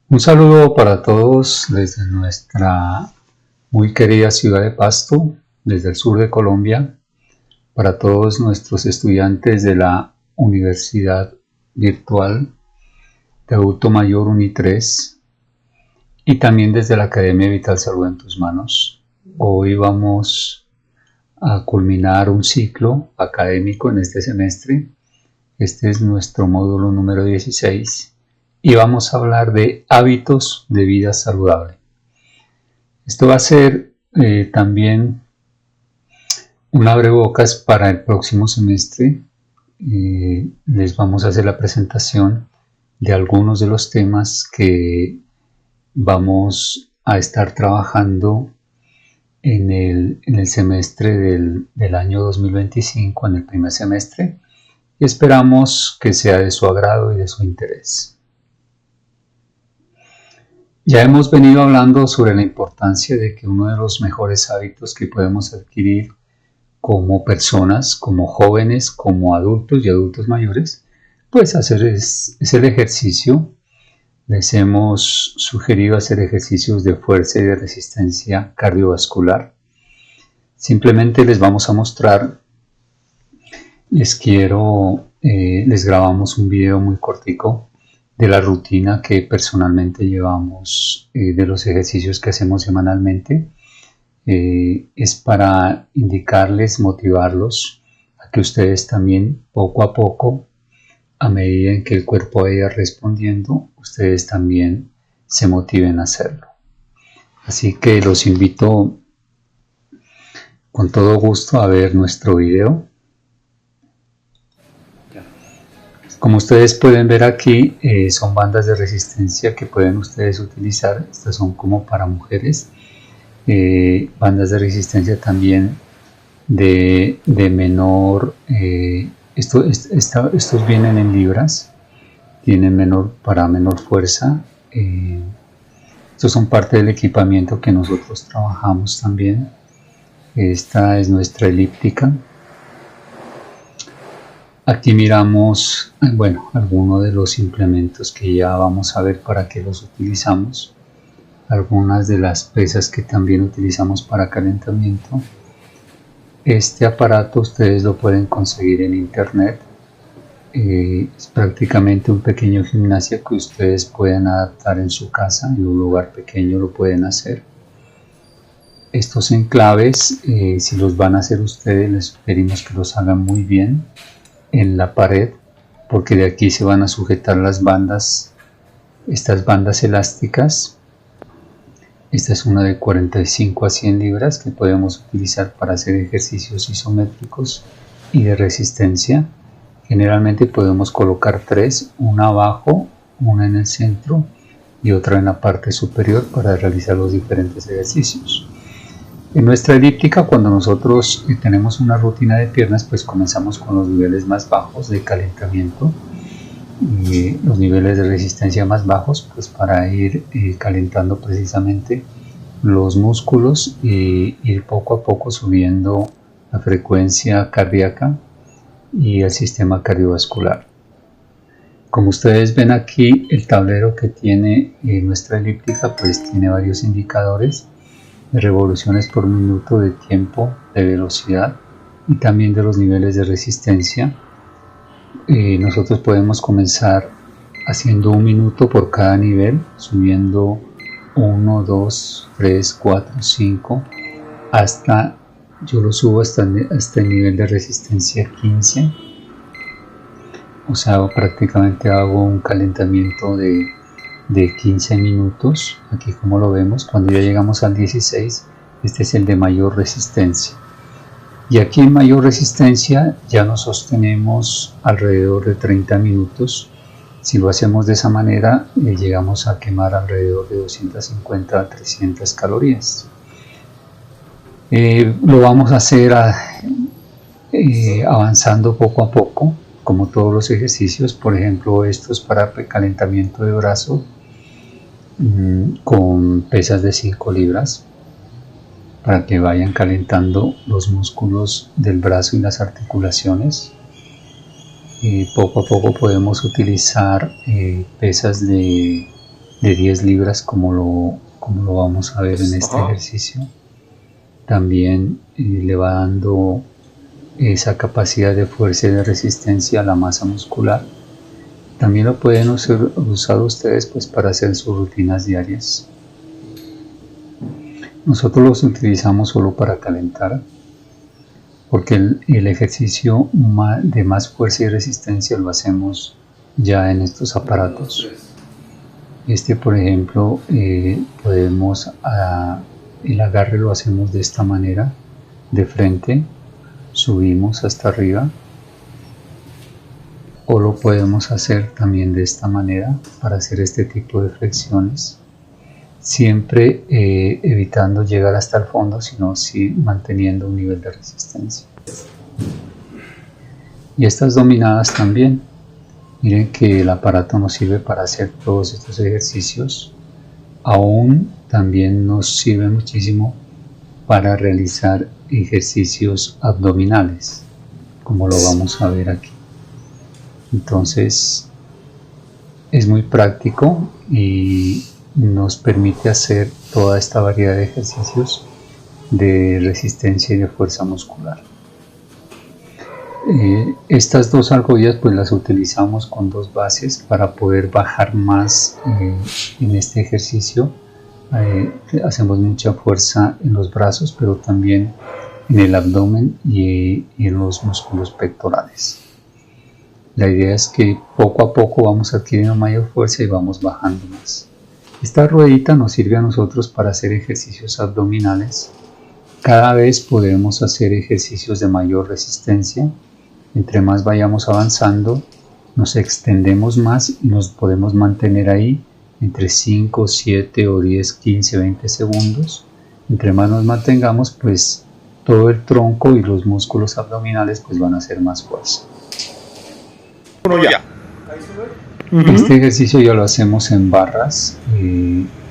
Un saludo para todos desde nuestra muy querida ciudad de Pasto, desde el sur de Colombia, para todos nuestros estudiantes de la Universidad Virtual de Adulto Mayor UNI3 y también desde la Academia Vital Salud en tus Manos. Hoy vamos a culminar un ciclo académico en este semestre. Este es nuestro módulo número 16 y vamos a hablar de hábitos de vida saludable. Esto va a ser también un abrebocas para el próximo semestre. Les vamos a hacer la presentación de algunos de los temas que vamos a estar trabajando en el semestre del año 2025, en el primer semestre, y esperamos que sea de su agrado y de su interés. Ya hemos venido hablando sobre la importancia de que uno de los mejores hábitos que podemos adquirir como personas, como jóvenes, como adultos y adultos mayores, pues hacer es el ejercicio. Les hemos sugerido hacer ejercicios de fuerza y de resistencia cardiovascular. Simplemente les vamos a mostrar, les grabamos un video muy cortico de la rutina que personalmente llevamos, de los ejercicios que hacemos semanalmente. Es para indicarles, motivarlos a que ustedes también poco a poco, a medida en que el cuerpo vaya respondiendo, ustedes también se motiven a hacerlo. Así que los invito con todo gusto a ver nuestro video. Como ustedes pueden ver aquí, son bandas de resistencia que pueden ustedes utilizar. Estas son como para mujeres. Bandas de resistencia también de menor, estos vienen en libras, tienen para menor fuerza. Estos son parte del equipamiento que nosotros trabajamos también. Esta es nuestra elíptica. Aquí miramos, algunos de los implementos que ya vamos a ver para qué los utilizamos. Algunas de las pesas que también utilizamos para calentamiento. Este aparato ustedes lo pueden conseguir en internet. Es prácticamente un pequeño gimnasio que ustedes pueden adaptar en su casa, en un lugar pequeño lo pueden hacer. Estos enclaves, si los van a hacer ustedes, les sugerimos que los hagan muy bien en la pared, porque de aquí se van a sujetar las bandas, estas bandas elásticas. Esta es una de 45 a 100 libras que podemos utilizar para hacer ejercicios isométricos y de resistencia. Generalmente podemos colocar 3, una abajo, una en el centro y otra en la parte superior para realizar los diferentes ejercicios. En nuestra elíptica, cuando nosotros tenemos una rutina de piernas, pues comenzamos con los niveles más bajos de calentamiento y los niveles de resistencia más bajos, pues para ir calentando precisamente los músculos y ir poco a poco subiendo la frecuencia cardíaca y el sistema cardiovascular. Como ustedes ven aquí, el tablero que tiene nuestra elíptica, pues tiene varios indicadores de revoluciones por minuto, de tiempo, de velocidad y también de los niveles de resistencia. Nosotros podemos comenzar haciendo 1 minuto por cada nivel, subiendo 1, 2, 3, 4, 5, hasta, yo lo subo hasta el nivel de resistencia 15. O sea, prácticamente hago un calentamiento de 15 minutos. Aquí como lo vemos, cuando ya llegamos al 16, este es el de mayor resistencia. Y aquí en mayor resistencia ya nos sostenemos alrededor de 30 minutos. Si lo hacemos de esa manera, llegamos a quemar alrededor de 250 a 300 calorías. Lo vamos a hacer avanzando poco a poco, como todos los ejercicios. Por ejemplo, estos para calentamiento de brazo con pesas de 5 libras para que vayan calentando los músculos del brazo y las articulaciones. Poco a poco podemos utilizar pesas de de 10 libras como lo vamos a ver en este ejercicio. También le va dando esa capacidad de fuerza y de resistencia a la masa muscular. También lo pueden usar ustedes pues para hacer sus rutinas diarias. Nosotros los utilizamos solo para calentar, porque el ejercicio de más fuerza y resistencia lo hacemos ya en estos aparatos. Por ejemplo, podemos, el agarre lo hacemos de esta manera, de frente, subimos hasta arriba, o lo podemos hacer también de esta manera para hacer este tipo de flexiones, siempre evitando llegar hasta el fondo, sino sí manteniendo un nivel de resistencia. Y estas dominadas también. Miren que el aparato nos sirve para hacer todos estos ejercicios. Aún también nos sirve muchísimo para realizar ejercicios abdominales, como lo vamos a ver aquí. Entonces es muy práctico y nos permite hacer toda esta variedad de ejercicios de resistencia y de fuerza muscular. Estas dos argollas pues las utilizamos con dos bases para poder bajar más en este ejercicio. Hacemos mucha fuerza en los brazos, pero también en el abdomen y en los músculos pectorales. La idea es que poco a poco vamos adquiriendo mayor fuerza y vamos bajando más. Esta ruedita nos sirve a nosotros para hacer ejercicios abdominales. Cada vez podemos hacer ejercicios de mayor resistencia. Entre más vayamos avanzando, nos extendemos más y nos podemos mantener ahí entre 5, 7 o 10, 15, 20 segundos. Entre más nos mantengamos, pues todo el tronco y los músculos abdominales pues van a hacer más fuerza. Este ejercicio ya lo hacemos en barras,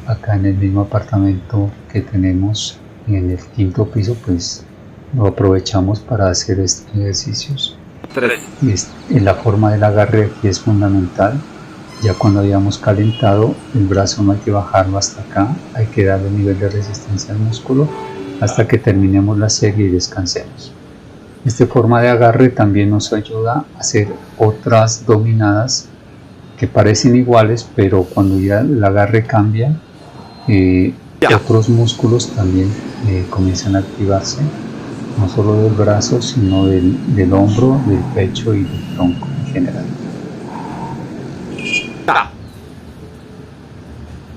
acá en el mismo apartamento que tenemos en el 5º piso, pues lo aprovechamos para hacer estos ejercicios. La forma del agarre aquí es fundamental. Ya cuando hayamos calentado, el brazo no hay que bajarlo hasta acá, hay que darle nivel de resistencia al músculo hasta que terminemos la serie y descansemos. Esta forma de agarre también nos ayuda a hacer otras dominadas que parecen iguales, pero cuando ya el agarre cambia, otros músculos también comienzan a activarse, no solo del brazo, sino del hombro, del pecho y del tronco en general.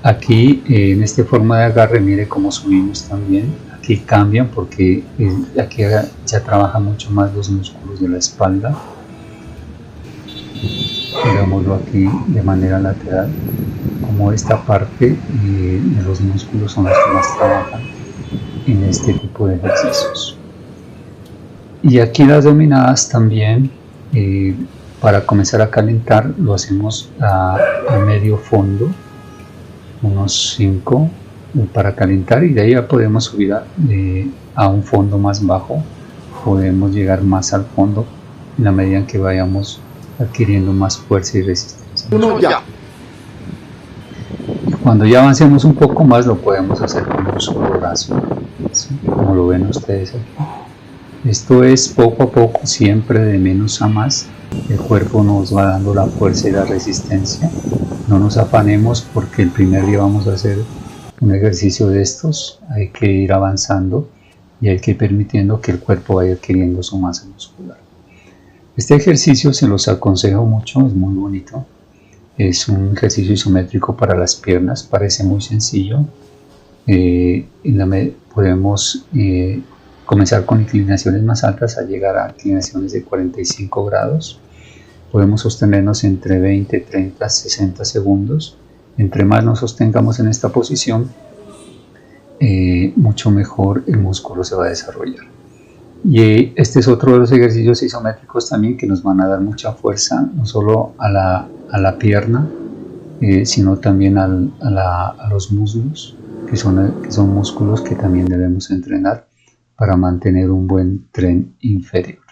Aquí en esta forma de agarre, mire cómo subimos también. Aquí cambian porque aquí ya trabajan mucho más los músculos de la espalda. Digámoslo aquí de manera lateral, como esta parte de los músculos son los que más trabajan en este tipo de ejercicios. Y aquí las dominadas también, para comenzar a calentar, lo hacemos a medio fondo, unos 5 para calentar, y de ahí ya podemos subir a un fondo más bajo. Podemos llegar más al fondo en la medida en que vayamos adquiriendo más fuerza y resistencia. Y cuando ya avancemos un poco más, lo podemos hacer con un solo brazo, ¿sí? Como lo ven ustedes aquí. Esto es poco a poco, siempre de menos a más. El cuerpo nos va dando la fuerza y la resistencia. No nos afanemos porque el primer día vamos a hacer un ejercicio de estos. Hay que ir avanzando y hay que ir permitiendo que el cuerpo vaya adquiriendo su masa muscular. Este ejercicio se los aconsejo mucho, es muy bonito. Es un ejercicio isométrico para las piernas, parece muy sencillo. Podemos comenzar con inclinaciones más altas a llegar a inclinaciones de 45 grados. Podemos sostenernos entre 20, 30, 60 segundos. Entre más nos sostengamos en esta posición, mucho mejor el músculo se va a desarrollar. Y este es otro de los ejercicios isométricos también que nos van a dar mucha fuerza, no solo a la pierna, sino también a los muslos, que son músculos que también debemos entrenar para mantener un buen tren inferior.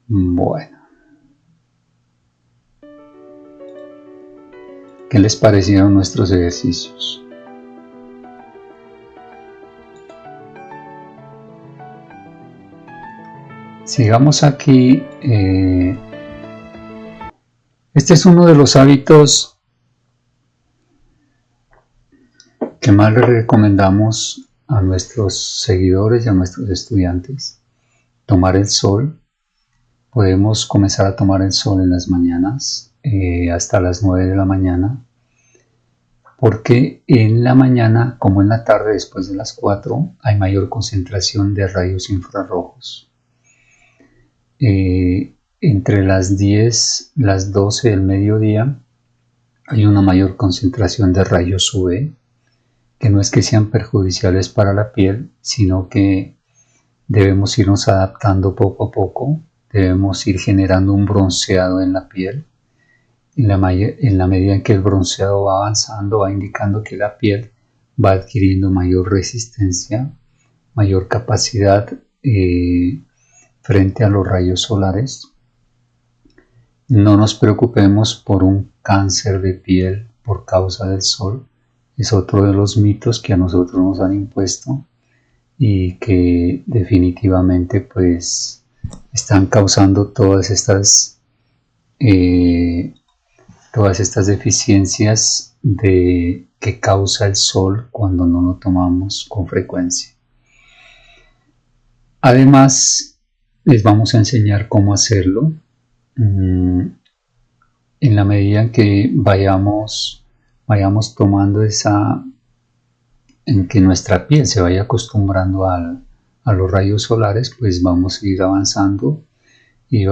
Bueno. ¿Qué les parecieron nuestros ejercicios? Sigamos aquí. Este es uno de los hábitos que más le recomendamos a nuestros seguidores y a nuestros estudiantes. Tomar el sol. Podemos comenzar a tomar el sol en las mañanas hasta las 9 de la mañana, porque en la mañana como en la tarde después de las 4 hay mayor concentración de rayos infrarrojos. Entre las 10 y las 12 del mediodía hay una mayor concentración de rayos UV, que no es que sean perjudiciales para la piel, sino que debemos irnos adaptando poco a poco, debemos ir generando un bronceado en la piel. En la medida en que el bronceado va avanzando, va indicando que la piel va adquiriendo mayor resistencia, mayor capacidad frente a los rayos solares. No nos preocupemos por un cáncer de piel por causa del sol. Es otro de los mitos que a nosotros nos han impuesto y que definitivamente pues están causando todas estas deficiencias que causa el sol cuando no lo tomamos con frecuencia. Además, les vamos a enseñar cómo hacerlo. En la medida en que vayamos tomando en que nuestra piel se vaya acostumbrando a los rayos solares, pues vamos a ir avanzando y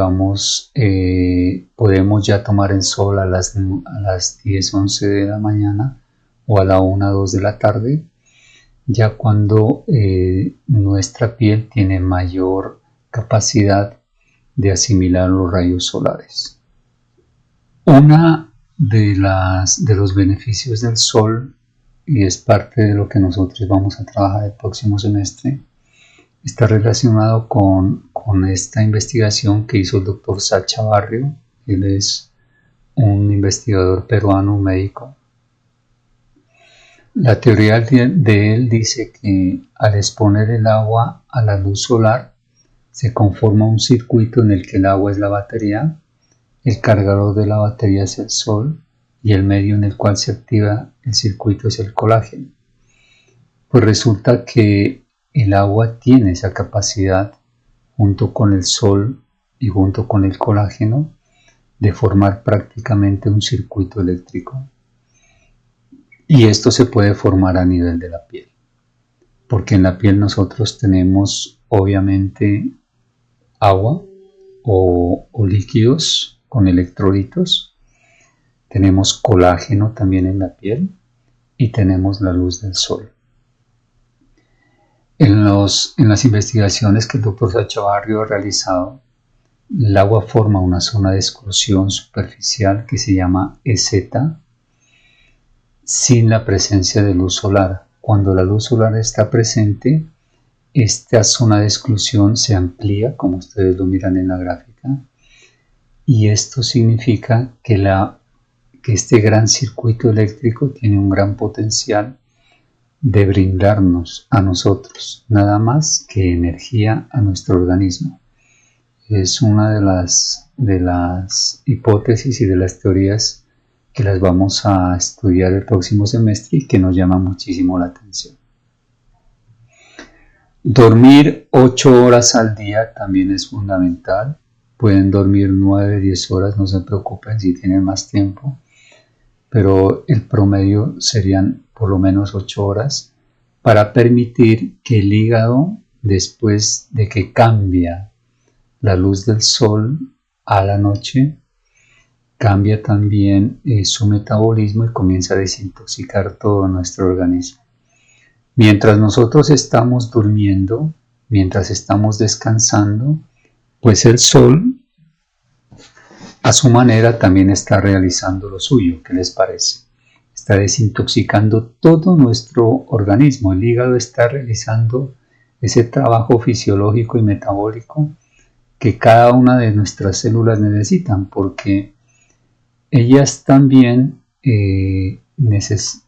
podemos ya tomar el sol a las 10, 11 de la mañana o a la 1, 2 de la tarde, ya cuando nuestra piel tiene mayor capacidad de asimilar los rayos solares. Una de los beneficios del sol, y es parte de lo que nosotros vamos a trabajar el próximo semestre, está relacionado con esta investigación que hizo el doctor Sacha Barrio. Él es un investigador peruano, un médico. La teoría de él dice que al exponer el agua a la luz solar se conforma un circuito en el que el agua es la batería, el cargador de la batería es el sol y el medio en el cual se activa el circuito es el colágeno. Pues resulta que el agua tiene esa capacidad, junto con el sol y junto con el colágeno, de formar prácticamente un circuito eléctrico. Y esto se puede formar a nivel de la piel, porque en la piel nosotros tenemos obviamente agua o líquidos con electrolitos, tenemos colágeno también en la piel y tenemos la luz del sol. En las investigaciones que el doctor Sacha Barrio ha realizado, el agua forma una zona de exclusión superficial que se llama EZ sin la presencia de luz solar. Cuando la luz solar está presente, esta zona de exclusión se amplía, como ustedes lo miran en la gráfica, y esto significa que este gran circuito eléctrico tiene un gran potencial de brindarnos a nosotros nada más que energía a nuestro organismo. Es una de las hipótesis y de las teorías que las vamos a estudiar el próximo semestre y que nos llama muchísimo la atención. Dormir 8 horas al día también es fundamental. Pueden dormir 9, 10 horas, no se preocupen si tienen más tiempo, pero el promedio serían por lo menos 8 horas para permitir que el hígado, después de que cambia la luz del sol a la noche, cambia también su metabolismo y comienza a desintoxicar todo nuestro organismo. Mientras nosotros estamos durmiendo, mientras estamos descansando, pues el sol a su manera también está realizando lo suyo. ¿Qué les parece? Está desintoxicando todo nuestro organismo. El hígado está realizando ese trabajo fisiológico y metabólico que cada una de nuestras células necesitan, porque ellas también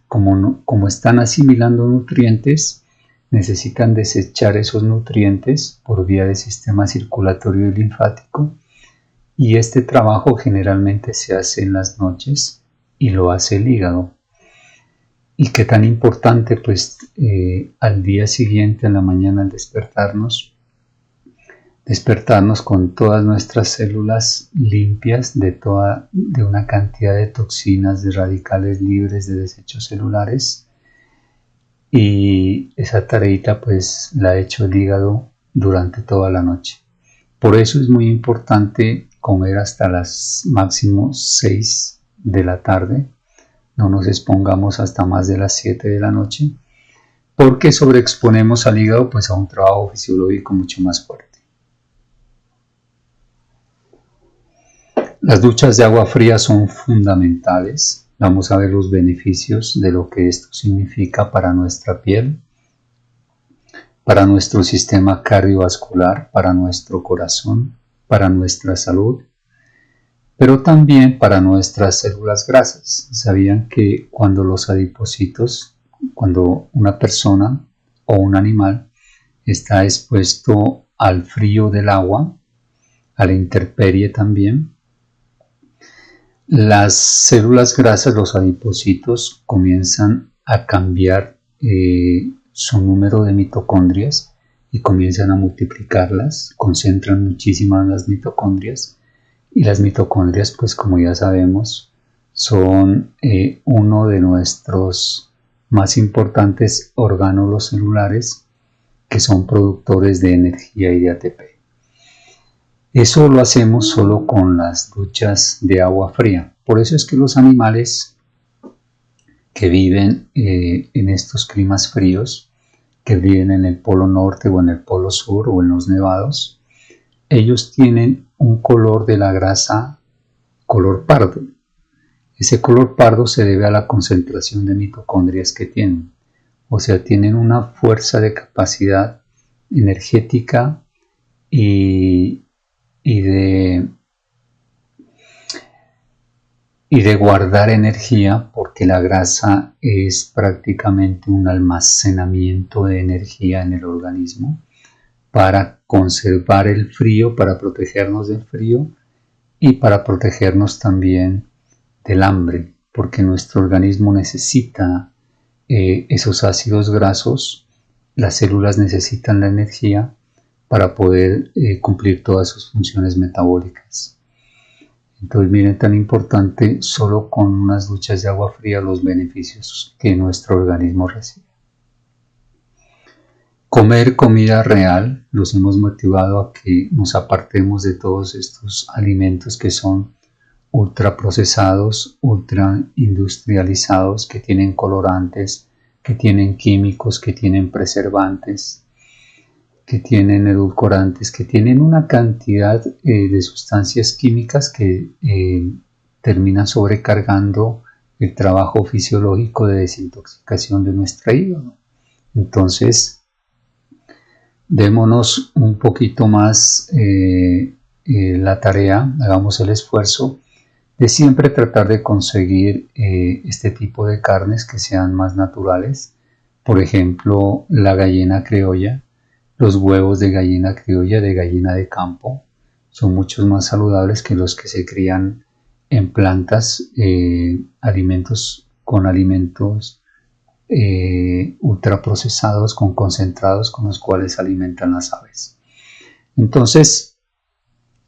como están asimilando nutrientes, necesitan desechar esos nutrientes por vía del sistema circulatorio y linfático, y este trabajo generalmente se hace en las noches y lo hace el hígado. Y qué tan importante, pues al día siguiente, en la mañana, al despertarnos con todas nuestras células limpias de una cantidad de toxinas, de radicales libres, de desechos celulares. Y esa tareita pues la ha hecho el hígado durante toda la noche. Por eso es muy importante comer hasta las máximo 6 de la tarde. No nos expongamos hasta más de las 7 de la noche, porque sobreexponemos al hígado pues a un trabajo fisiológico mucho más fuerte. Las duchas de agua fría son fundamentales. Vamos a ver los beneficios de lo que esto significa para nuestra piel, para nuestro sistema cardiovascular, para nuestro corazón, para nuestra salud, pero también para nuestras células grasas. ¿Sabían que cuando los adipocitos, cuando una persona o un animal está expuesto al frío del agua, a la intemperie también, las células grasas, los adipocitos, comienzan a cambiar su número de mitocondrias y comienzan a multiplicarlas, concentran muchísimas las mitocondrias, y las mitocondrias, pues como ya sabemos, son uno de nuestros más importantes orgánulos celulares, que son productores de energía y de ATP. Eso lo hacemos solo con las duchas de agua fría. Por eso es que los animales que viven en estos climas fríos, que viven en el polo norte o en el polo sur o en los nevados, ellos tienen un color de la grasa color pardo. Ese color pardo se debe a la concentración de mitocondrias que tienen. O sea, tienen una fuerza de capacidad energética y de guardar energía, porque la grasa es prácticamente un almacenamiento de energía en el organismo para conservar el frío, para protegernos del frío y para protegernos también del hambre, porque nuestro organismo necesita esos ácidos grasos, las células necesitan la energía para poder cumplir todas sus funciones metabólicas. Entonces, miren, tan importante solo con unas duchas de agua fría los beneficios que nuestro organismo recibe. Comer comida real, los hemos motivado a que nos apartemos de todos estos alimentos que son ultraprocesados, ultra industrializados, que tienen colorantes, que tienen químicos, que tienen preservantes, que tienen edulcorantes, que tienen una cantidad de sustancias químicas que terminan sobrecargando el trabajo fisiológico de desintoxicación de nuestro hígado. Entonces, démonos un poquito más la tarea, hagamos el esfuerzo de siempre tratar de conseguir este tipo de carnes que sean más naturales. Por ejemplo, la gallina criolla. Los huevos de gallina criolla, de gallina de campo, son mucho más saludables que los que se crían en plantas, alimentos ultraprocesados, con concentrados con los cuales alimentan las aves. Entonces,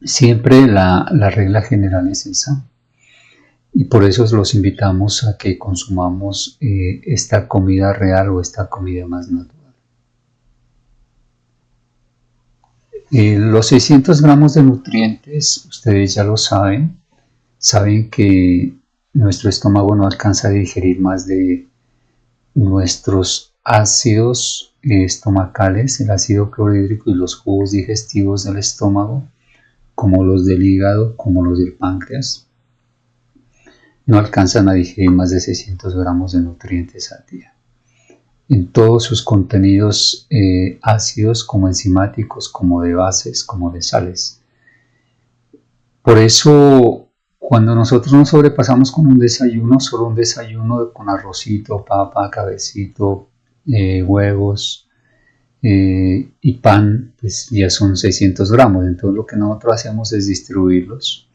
siempre la regla general es esa, y por eso los invitamos a que consumamos esta comida real o esta comida más natural. Los 600 gramos de nutrientes, ustedes ya lo saben que nuestro estómago no alcanza a digerir más de nuestros ácidos estomacales, el ácido clorhídrico y los jugos digestivos del estómago, como los del hígado, como los del páncreas. No alcanzan a digerir más de 600 gramos de nutrientes al día, en todos sus contenidos ácidos, como enzimáticos, como de bases, como de sales. Por eso, Cuando nosotros nos sobrepasamos con un desayuno, solo un desayuno con arrocito, papa, cabecito, huevos y pan, pues ya son 600 gramos. Entonces lo que nosotros hacemos es distribuirlos.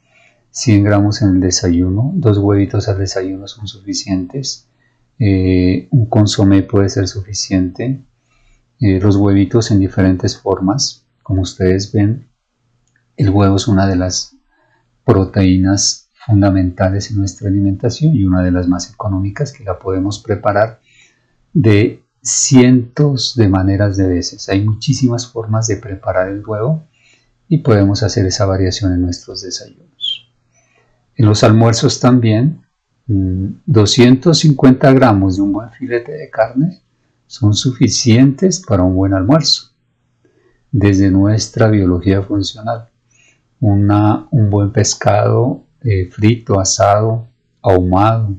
100 gramos en el desayuno, 2 huevitos al desayuno son suficientes. Un consomé puede ser suficiente. Los huevitos en diferentes formas. Como ustedes ven, el huevo es una de las proteínas fundamentales en nuestra alimentación y una de las más económicas, que la podemos preparar de cientos de maneras de veces. Hay muchísimas formas de preparar el huevo y podemos hacer esa variación en nuestros desayunos. En los almuerzos también, 250 gramos de un buen filete de carne son suficientes para un buen almuerzo. Desde nuestra biología funcional, un buen pescado frito, asado, ahumado,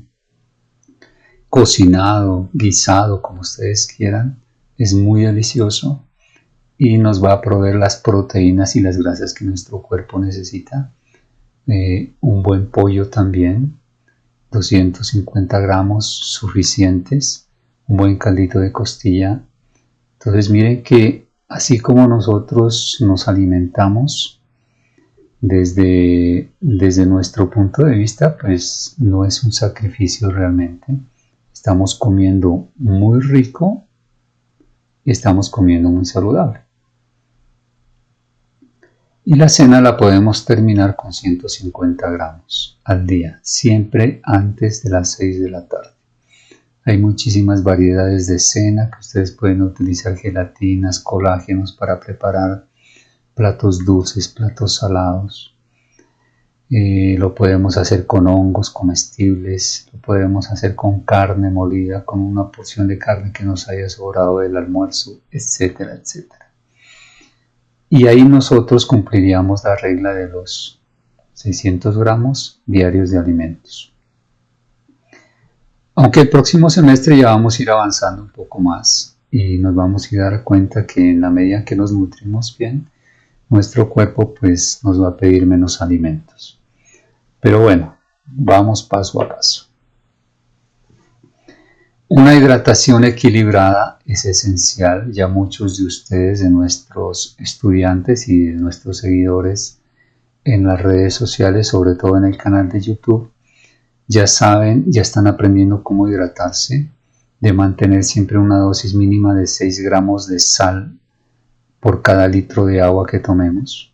cocinado, guisado, como ustedes quieran, es muy delicioso y nos va a proveer las proteínas y las grasas que nuestro cuerpo necesita. Un buen pollo también, 250 gramos suficientes, un buen caldito de costilla. Entonces miren que así como nosotros nos alimentamos desde nuestro punto de vista, pues no es un sacrificio realmente. Estamos comiendo muy rico y estamos comiendo muy saludable. Y la cena la podemos terminar con 150 gramos al día, siempre antes de las 6 de la tarde. Hay muchísimas variedades de cena que ustedes pueden utilizar, gelatinas, colágenos para preparar platos dulces, platos salados. Lo podemos hacer con hongos comestibles, lo podemos hacer con carne molida, con una porción de carne que nos haya sobrado del almuerzo, etcétera, etcétera. Y ahí nosotros cumpliríamos la regla de los 600 gramos diarios de alimentos. Aunque el próximo semestre ya vamos a ir avanzando un poco más y nos vamos a dar cuenta que en la medida que nos nutrimos bien, nuestro cuerpo pues nos va a pedir menos alimentos. Pero bueno, vamos paso a paso. Una hidratación equilibrada es esencial. Ya muchos de ustedes, de nuestros estudiantes y de nuestros seguidores en las redes sociales, sobre todo en el canal de YouTube, ya saben, ya están aprendiendo cómo hidratarse, de mantener siempre una dosis mínima de 6 gramos de sal por cada litro de agua que tomemos.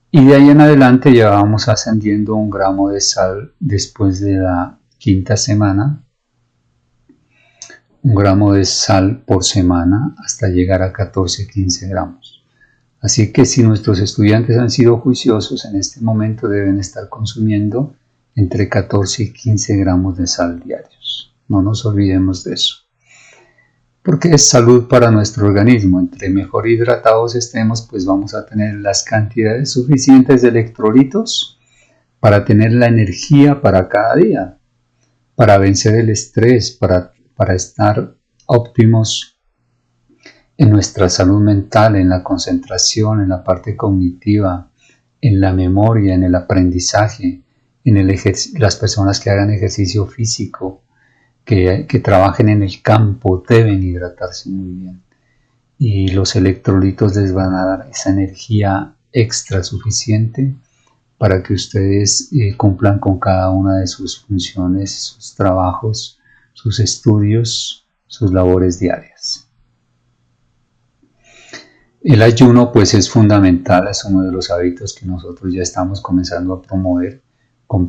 Y de ahí en adelante ya vamos ascendiendo 1 gramo de sal después de la 5ª semana, 1 gramo de sal por semana hasta llegar a 14-15 gramos. Así que si nuestros estudiantes han sido juiciosos, en este momento deben estar consumiendo entre 14 y 15 gramos de sal diarios. No nos olvidemos de eso, porque es salud para nuestro organismo. Entre mejor hidratados estemos, pues vamos a tener las cantidades suficientes de electrolitos para tener la energía para cada día, para vencer el estrés, para estar óptimos en nuestra salud mental, en la concentración, en la parte cognitiva, en la memoria, en el aprendizaje, en las personas que hagan ejercicio físico, que trabajen en el campo, deben hidratarse muy bien. Y los electrolitos les van a dar esa energía extra suficiente para que ustedes cumplan con cada una de sus funciones, sus trabajos, sus estudios, sus labores diarias. El ayuno pues es fundamental, es uno de los hábitos que nosotros ya estamos comenzando a promover.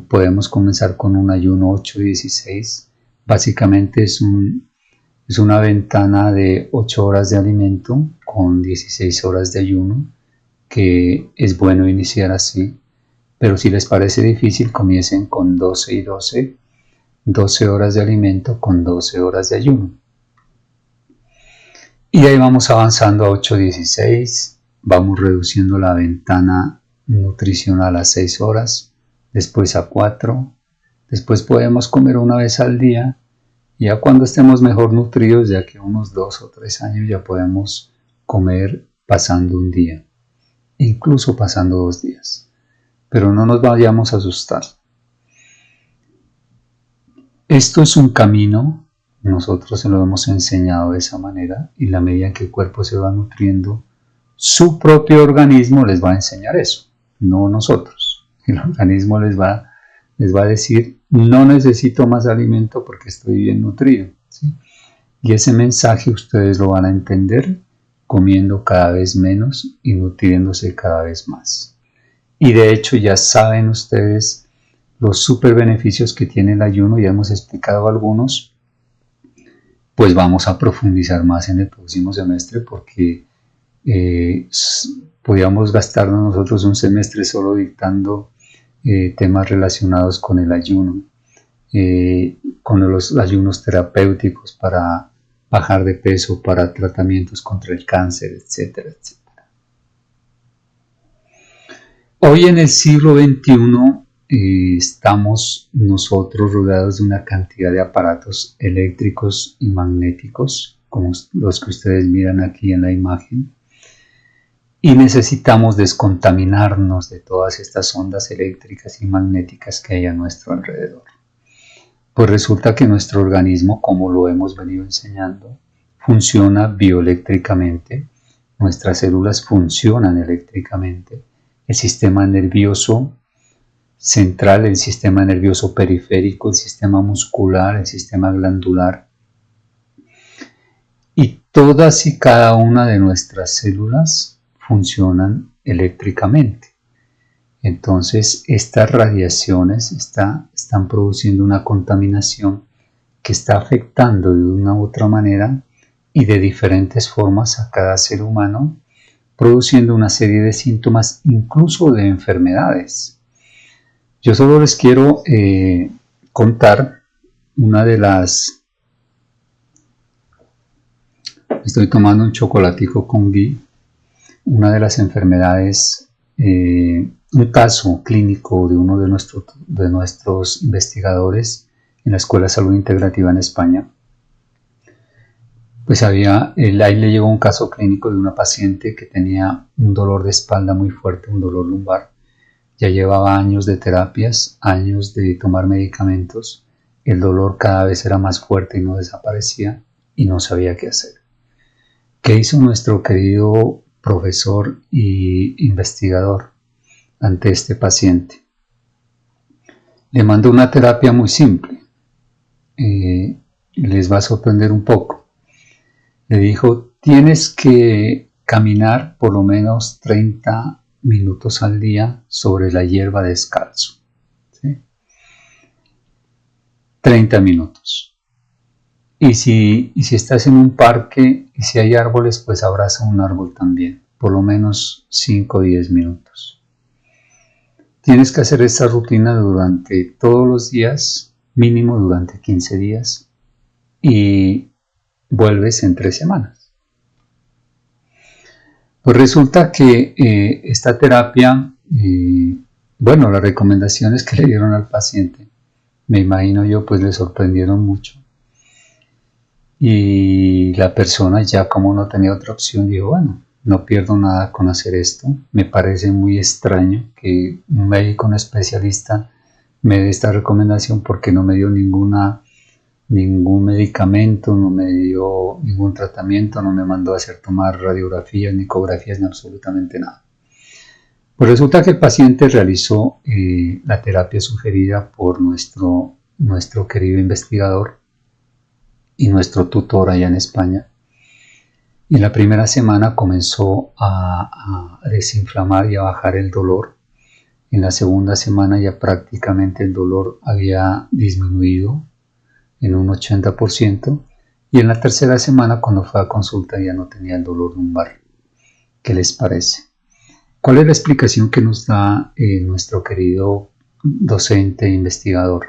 Podemos comenzar con un ayuno 8-16. Básicamente es una ventana de 8 horas de alimento con 16 horas de ayuno, que es bueno iniciar así. Pero si les parece difícil, comiencen con 12 y 12, 12 horas de alimento con 12 horas de ayuno. Y ahí vamos avanzando a 8-16, vamos reduciendo la ventana nutricional a 6 horas, después a 4, después podemos comer una vez al día, y ya cuando estemos mejor nutridos, ya que unos 2 o 3 años ya podemos comer pasando un día, incluso pasando 2 días. Pero no nos vayamos a asustar. Esto es un camino, nosotros se lo hemos enseñado de esa manera, y la medida en que el cuerpo se va nutriendo, su propio organismo les va a enseñar eso, no nosotros. El organismo les va a decir, no necesito más alimento porque estoy bien nutrido, ¿sí? Y ese mensaje ustedes lo van a entender comiendo cada vez menos y nutriéndose cada vez más. Y de hecho ya saben ustedes los super beneficios que tiene el ayuno, ya hemos explicado algunos, pues vamos a profundizar más en el próximo semestre porque podíamos gastarnos nosotros un semestre solo dictando temas relacionados con el ayuno, con los ayunos terapéuticos para bajar de peso, para tratamientos contra el cáncer, etcétera, etcétera. Hoy en el siglo XXI estamos nosotros rodeados de una cantidad de aparatos eléctricos y magnéticos, como los que ustedes miran aquí en la imagen, y necesitamos descontaminarnos de todas estas ondas eléctricas y magnéticas que hay a nuestro alrededor. Pues resulta que nuestro organismo, como lo hemos venido enseñando, funciona bioeléctricamente, nuestras células funcionan eléctricamente, el sistema nervioso central, el sistema nervioso periférico, el sistema muscular, el sistema glandular, y todas y cada una de nuestras células funcionan eléctricamente. Entonces estas radiaciones están produciendo una contaminación que está afectando de una u otra manera y de diferentes formas a cada ser humano, produciendo una serie de síntomas, incluso de enfermedades. Yo solo les quiero contar una de las... Estoy tomando un chocolatico con ghee. Una de las enfermedades, un caso clínico de uno de nuestros investigadores en la Escuela de Salud Integrativa en España, pues ahí le llegó un caso clínico de una paciente que tenía un dolor de espalda muy fuerte, un dolor lumbar. Ya llevaba años de terapias, años de tomar medicamentos, el dolor cada vez era más fuerte y no desaparecía y no sabía qué hacer. ¿Qué hizo nuestro querido profesor y investigador ante este paciente? Le mandó una terapia muy simple, les va a sorprender un poco. Le dijo, tienes que caminar por lo menos 30 minutos al día sobre la hierba descalzo, ¿sí? 30 minutos. Y si estás en un parque y si hay árboles, pues abraza un árbol también, por lo menos 5 o 10 minutos. Tienes que hacer esta rutina durante todos los días, mínimo durante 15 días, y vuelves en 3 semanas. Pues resulta que esta terapia, bueno, las recomendaciones que le dieron al paciente, me imagino yo, pues le sorprendieron mucho. Y la persona, ya como no tenía otra opción, dijo, bueno, no pierdo nada con hacer esto. Me parece muy extraño que un médico, un especialista, me dé esta recomendación porque no me dio ningún medicamento, no me dio ningún tratamiento, no me mandó a hacer tomar radiografías, ni ecografías, ni absolutamente nada. Pues resulta que el paciente realizó la terapia sugerida por nuestro querido investigador y nuestro tutor allá en España. Y la primera semana comenzó a desinflamar y a bajar el dolor. En la segunda semana ya prácticamente el dolor había disminuido en un 80%. Y en la tercera semana, cuando fue a consulta, ya no tenía el dolor lumbar. ¿Qué les parece? ¿Cuál es la explicación que nos da nuestro querido docente e investigador?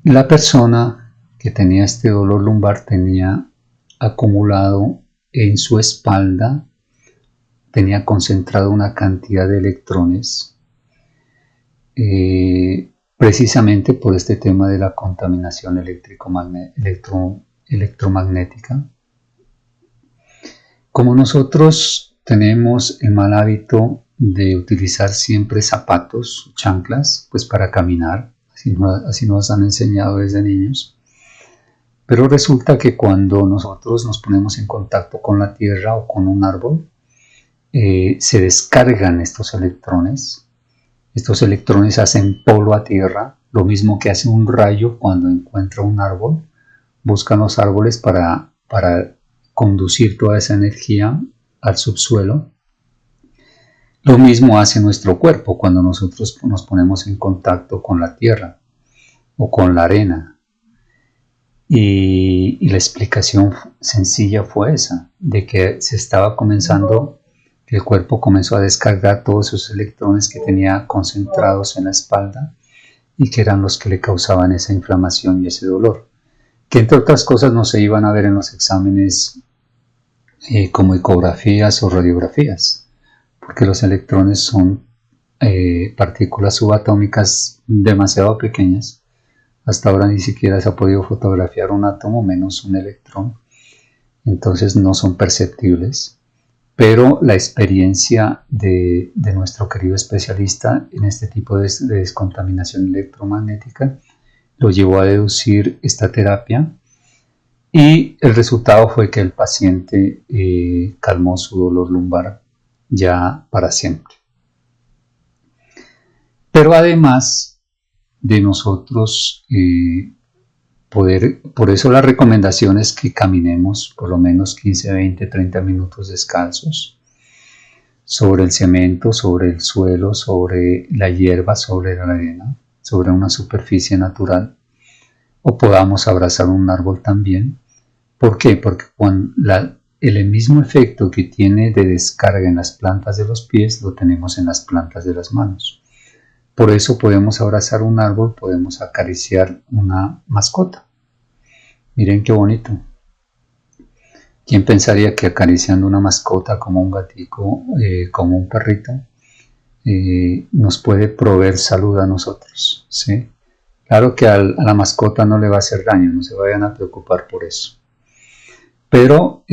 La persona que tenía este dolor lumbar tenía acumulado en su espalda, tenía concentrado una cantidad de electrones, precisamente por este tema de la contaminación electromagnética. Como nosotros tenemos el mal hábito de utilizar siempre zapatos, chanclas, pues para caminar, así nos han enseñado desde niños. Pero resulta que cuando nosotros nos ponemos en contacto con la tierra o con un árbol, se descargan estos electrones. Estos electrones hacen polo a tierra, lo mismo que hace un rayo cuando encuentra un árbol. Buscan los árboles para conducir toda esa energía al subsuelo. Lo mismo hace nuestro cuerpo cuando nosotros nos ponemos en contacto con la tierra o con la arena. Y la explicación sencilla fue esa, de que se estaba comenzando, que el cuerpo comenzó a descargar todos esos electrones que tenía concentrados en la espalda y que eran los que le causaban esa inflamación y ese dolor, que entre otras cosas no se iban a ver en los exámenes como ecografías o radiografías, porque los electrones son partículas subatómicas demasiado pequeñas. Hasta ahora ni siquiera se ha podido fotografiar un átomo, menos un electrón. Entonces no son perceptibles. Pero la experiencia de nuestro querido especialista en este tipo de descontaminación electromagnética lo llevó a deducir esta terapia. Y el resultado fue que el paciente calmó su dolor lumbar ya para siempre. Pero además de nosotros por eso la recomendación es que caminemos por lo menos 15, 20, 30 minutos descalzos sobre el cemento, sobre el suelo, sobre la hierba, sobre la arena, sobre una superficie natural, o podamos abrazar un árbol también. ¿Por qué? Porque el mismo efecto que tiene de descarga en las plantas de los pies lo tenemos en las plantas de las manos. Por eso podemos abrazar un árbol, podemos acariciar una mascota. Miren qué bonito. ¿Quién pensaría que acariciando una mascota como un gatico, como un perrito, nos puede proveer salud a nosotros? ¿Sí? Claro que a la mascota no le va a hacer daño, no se vayan a preocupar por eso. Pero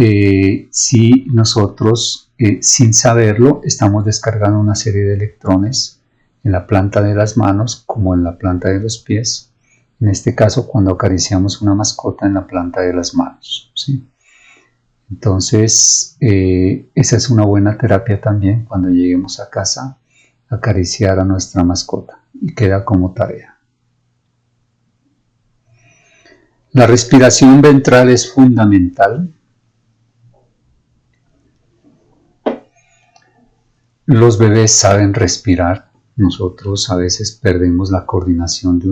si nosotros, sin saberlo, estamos descargando una serie de electrones en la planta de las manos como en la planta de los pies, en este caso cuando acariciamos una mascota en la planta de las manos, ¿sí? Entonces esa es una buena terapia también cuando lleguemos a casa, acariciar a nuestra mascota, y queda como tarea. La respiración ventral es fundamental. Los bebés saben respirar. Nosotros a veces perdemos la coordinación de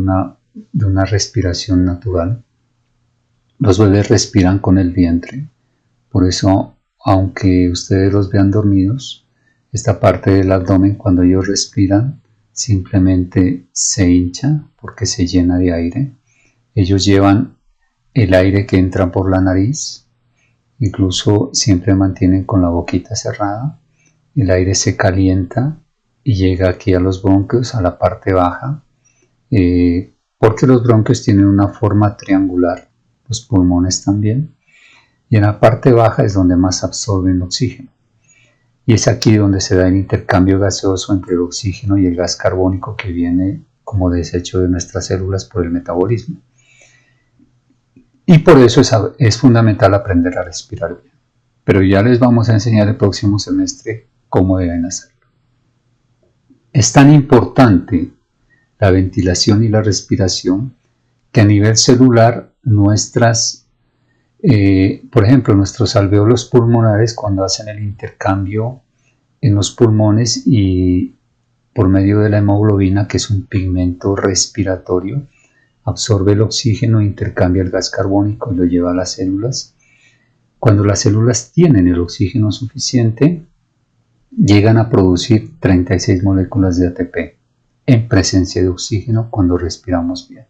una respiración natural. Los bebés respiran con el vientre. Por eso, aunque ustedes los vean dormidos, esta parte del abdomen cuando ellos respiran simplemente se hincha porque se llena de aire. Ellos llevan el aire que entra por la nariz, incluso siempre mantienen con la boquita cerrada. El aire se calienta y llega aquí a los bronquios, a la parte baja, porque los bronquios tienen una forma triangular, los pulmones también, y en la parte baja es donde más absorben oxígeno. Y es aquí donde se da el intercambio gaseoso entre el oxígeno y el gas carbónico que viene como desecho de nuestras células por el metabolismo. Y por eso es fundamental aprender a respirar bien. Pero ya les vamos a enseñar el próximo semestre cómo deben hacerlo. Es tan importante la ventilación y la respiración que a nivel celular por ejemplo, nuestros alvéolos pulmonares, cuando hacen el intercambio en los pulmones y por medio de la hemoglobina, que es un pigmento respiratorio, absorbe el oxígeno e intercambia el gas carbónico y lo lleva a las células. Cuando las células tienen el oxígeno suficiente, llegan a producir 36 moléculas de ATP en presencia de oxígeno cuando respiramos bien.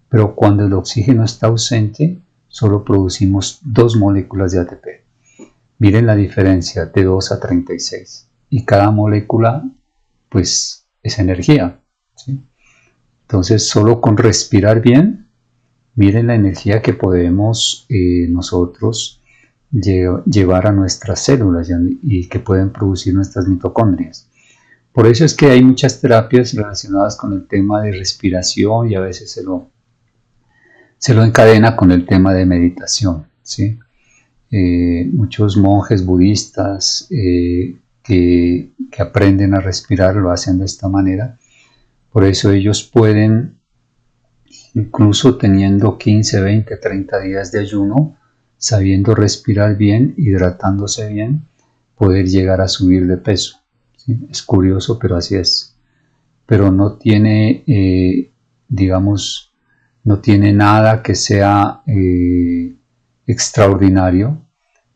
Pero cuando el oxígeno está ausente, solo producimos 2 moléculas de ATP. Miren la diferencia de 2 a 36. Y cada molécula, pues, es energía, ¿sí? Entonces, solo con respirar bien, miren la energía que podemos nosotros llevar a nuestras células y que pueden producir nuestras mitocondrias. Por eso es que hay muchas terapias relacionadas con el tema de respiración y a veces se lo encadena con el tema de meditación, ¿sí? Muchos monjes budistas que aprenden a respirar lo hacen de esta manera. Por eso ellos pueden, incluso teniendo 15, 20, 30 días de ayuno, sabiendo respirar bien, hidratándose bien, poder llegar a subir de peso. ¿Sí? Es curioso, pero así es. Pero no tiene, digamos, no tiene nada que sea extraordinario,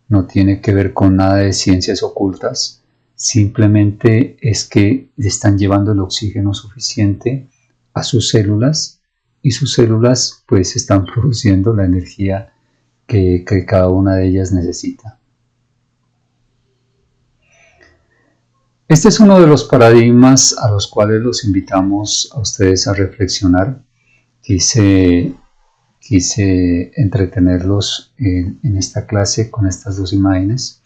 no tiene que ver con nada de ciencias ocultas, simplemente es que le están llevando el oxígeno suficiente a sus células y sus células pues están produciendo la energía que cada una de ellas necesita. Este es uno de los paradigmas a los cuales los invitamos a ustedes a reflexionar. Quise entretenerlos en esta clase con estas dos imágenes.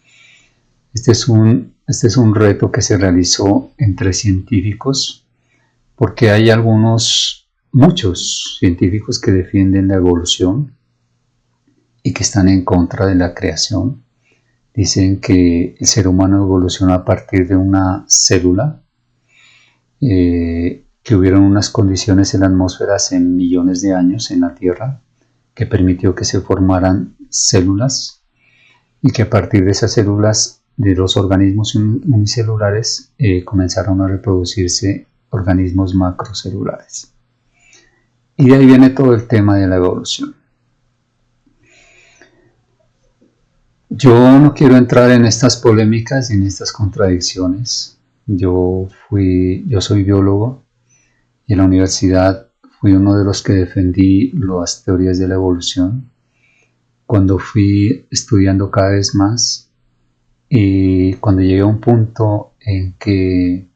Este es un reto que se realizó entre científicos, porque hay muchos científicos que defienden la evolución y que están en contra de la creación. Dicen que el ser humano evolucionó a partir de una célula, que hubieron unas condiciones en la atmósfera hace millones de años en la Tierra que permitió que se formaran células y que a partir de esas células de los organismos unicelulares comenzaron a reproducirse organismos macrocelulares. Y de ahí viene todo el tema de la evolución. Yo no quiero entrar en estas polémicas y en estas contradicciones. Yo soy biólogo y en la universidad fui uno de los que defendí las teorías de la evolución. Cuando fui estudiando cada vez más y cuando llegué a un punto en que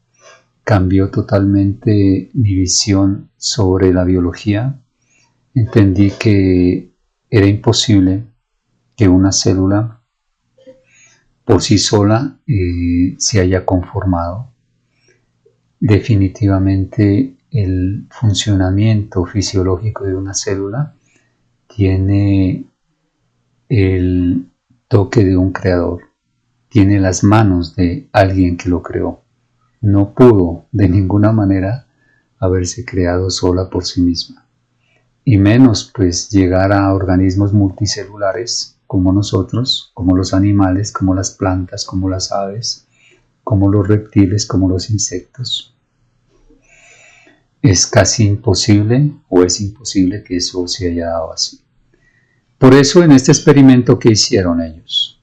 cambió totalmente mi visión sobre la biología, entendí que era imposible que una célula por sí sola se haya conformado. Definitivamente el funcionamiento fisiológico de una célula tiene el toque de un creador, tiene las manos de alguien que lo creó. No pudo de ninguna manera haberse creado sola por sí misma, y menos pues llegar a organismos multicelulares como nosotros, como los animales, como las plantas, como las aves, como los reptiles, como los insectos. Es casi imposible o es imposible que eso se haya dado así. Por eso en este experimento que hicieron ellos,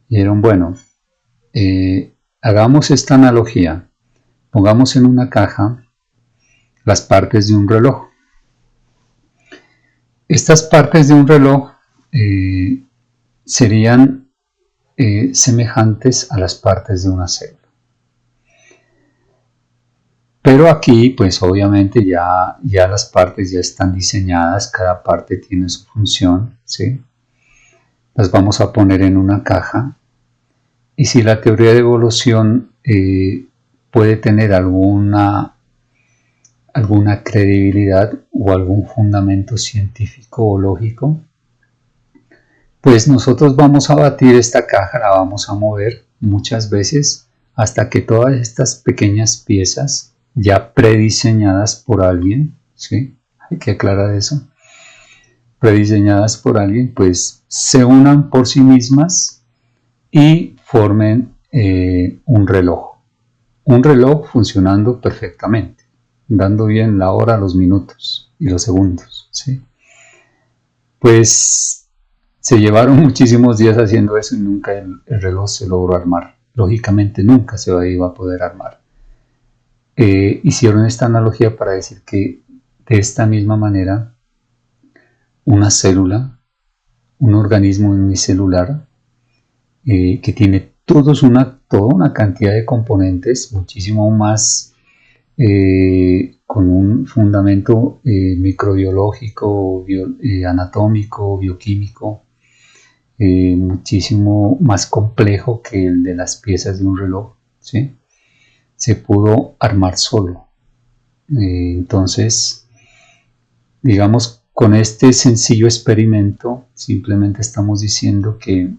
dijeron, bueno, hagamos esta analogía, pongamos en una caja las partes de un reloj. Estas partes de un reloj serían semejantes a las partes de una célula. Pero aquí, pues obviamente ya las partes ya están diseñadas, cada parte tiene su función, ¿sí? Las vamos a poner en una caja y si la teoría de evolución puede tener alguna credibilidad o algún fundamento científico o lógico, pues nosotros vamos a batir esta caja, la vamos a mover muchas veces hasta que todas estas pequeñas piezas ya prediseñadas por alguien, ¿sí? Hay que aclarar eso, prediseñadas por alguien, pues se unan por sí mismas y formen un reloj funcionando perfectamente, dando bien la hora, los minutos y los segundos, ¿sí? Pues se llevaron muchísimos días haciendo eso y nunca el reloj se logró armar. Lógicamente nunca se iba a poder armar. Hicieron esta analogía para decir que de esta misma manera una célula, un organismo unicelular que tiene toda una cantidad de componentes, muchísimo más con un fundamento microbiológico, anatómico, bioquímico, muchísimo más complejo que el de las piezas de un reloj, ¿sí? se pudo armar solo. Entonces, digamos, con este sencillo experimento, simplemente estamos diciendo que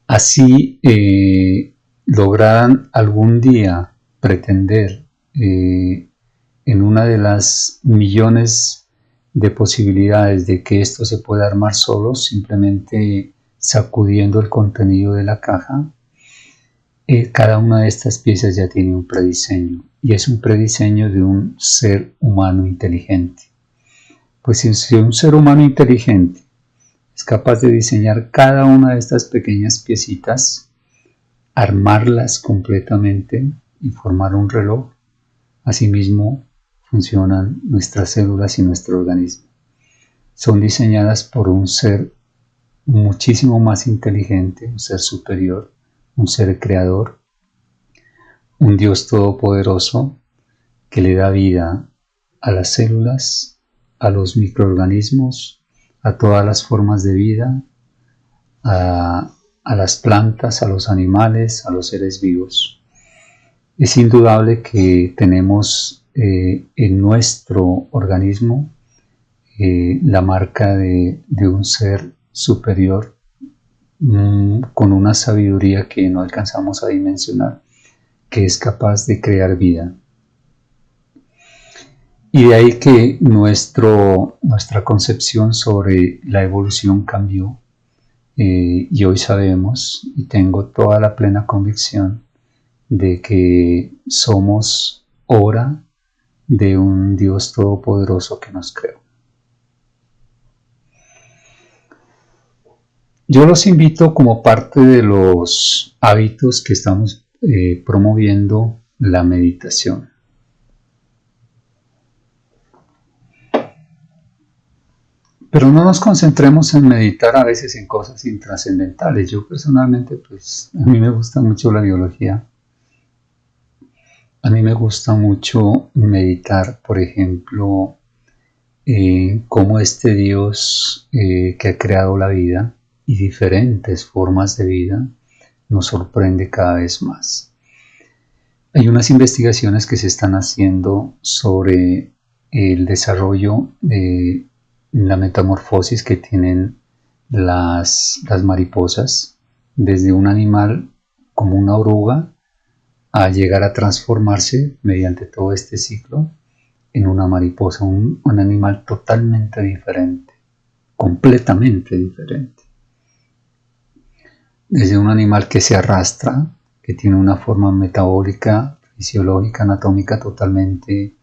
así lograran algún día pretender en una de las millones de posibilidades de que esto se pueda armar solo, simplemente sacudiendo el contenido de la caja, cada una de estas piezas ya tiene un prediseño, y es un prediseño de un ser humano inteligente. Pues si un ser humano inteligente es capaz de diseñar cada una de estas pequeñas piecitas, armarlas completamente y formar un reloj, asimismo funcionan nuestras células y nuestro organismo. Son diseñadas por un ser muchísimo más inteligente, un ser superior, un ser creador, un Dios todopoderoso que le da vida a las células, a los microorganismos, a todas las formas de vida, a las plantas, a los animales, a los seres vivos. Es indudable que tenemos en nuestro organismo la marca de un ser superior con una sabiduría que no alcanzamos a dimensionar, que es capaz de crear vida. Y de ahí que nuestra concepción sobre la evolución cambió, y hoy sabemos, y tengo toda la plena convicción, de que somos obra de un Dios todopoderoso que nos creó. Yo los invito, como parte de los hábitos que estamos promoviendo, la meditación. Pero no nos concentremos en meditar a veces en cosas intrascendentales. Yo personalmente, pues, a mí me gusta mucho la biología. A mí me gusta mucho meditar, por ejemplo, cómo este Dios que ha creado la vida y diferentes formas de vida nos sorprende cada vez más. Hay unas investigaciones que se están haciendo sobre el desarrollo de la metamorfosis que tienen las mariposas, desde un animal como una oruga a llegar a transformarse mediante todo este ciclo en una mariposa, un animal totalmente diferente, completamente diferente. Desde un animal que se arrastra, que tiene una forma metabólica, fisiológica, anatómica totalmente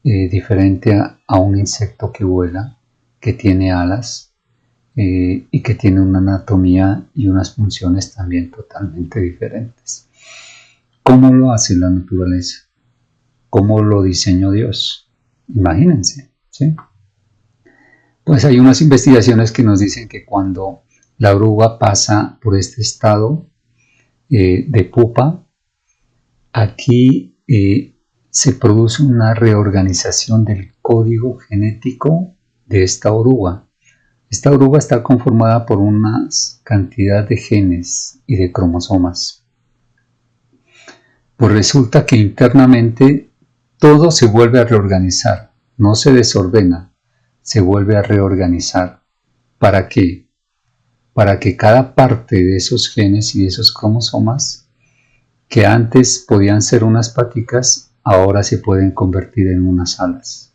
diferente a un insecto que vuela, que tiene alas y que tiene una anatomía y unas funciones también totalmente diferentes. ¿Cómo lo hace la naturaleza? ¿Cómo lo diseñó Dios? Imagínense, ¿sí? Pues hay unas investigaciones que nos dicen que cuando la oruga pasa por este estado de pupa, aquí se produce una reorganización del código genético de esta oruga. Esta oruga está conformada por una cantidad de genes y de cromosomas. Pues resulta que internamente todo se vuelve a reorganizar, no se desordena, se vuelve a reorganizar. ¿Para qué? Para que cada parte de esos genes y de esos cromosomas, que antes podían ser unas paticas, ahora se pueden convertir en unas alas.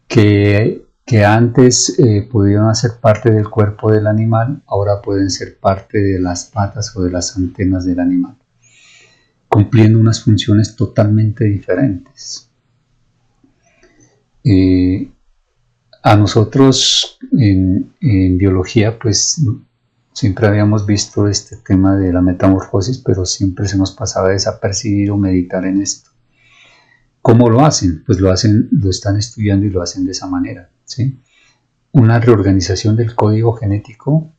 Que antes pudieron hacer parte del cuerpo del animal, ahora pueden ser parte de las patas o de las antenas del animal, cumpliendo unas funciones totalmente diferentes. A nosotros en biología, pues siempre habíamos visto este tema de la metamorfosis, pero siempre se nos pasaba desapercibido meditar en esto. ¿Cómo lo hacen? Pues lo están estudiando y lo hacen de esa manera, ¿sí? Una reorganización del código genético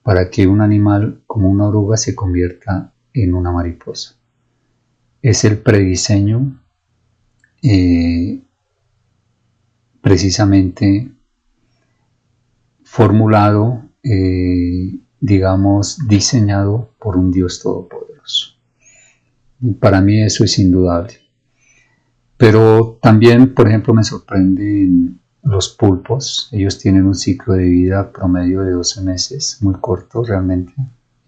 para que un animal como una oruga se convierta en una mariposa. Es el prediseño precisamente formulado, digamos, diseñado por un Dios todopoderoso. Para mí eso es indudable. Pero también, por ejemplo, me sorprenden los pulpos. Ellos tienen un ciclo de vida promedio de 12 meses, muy corto realmente.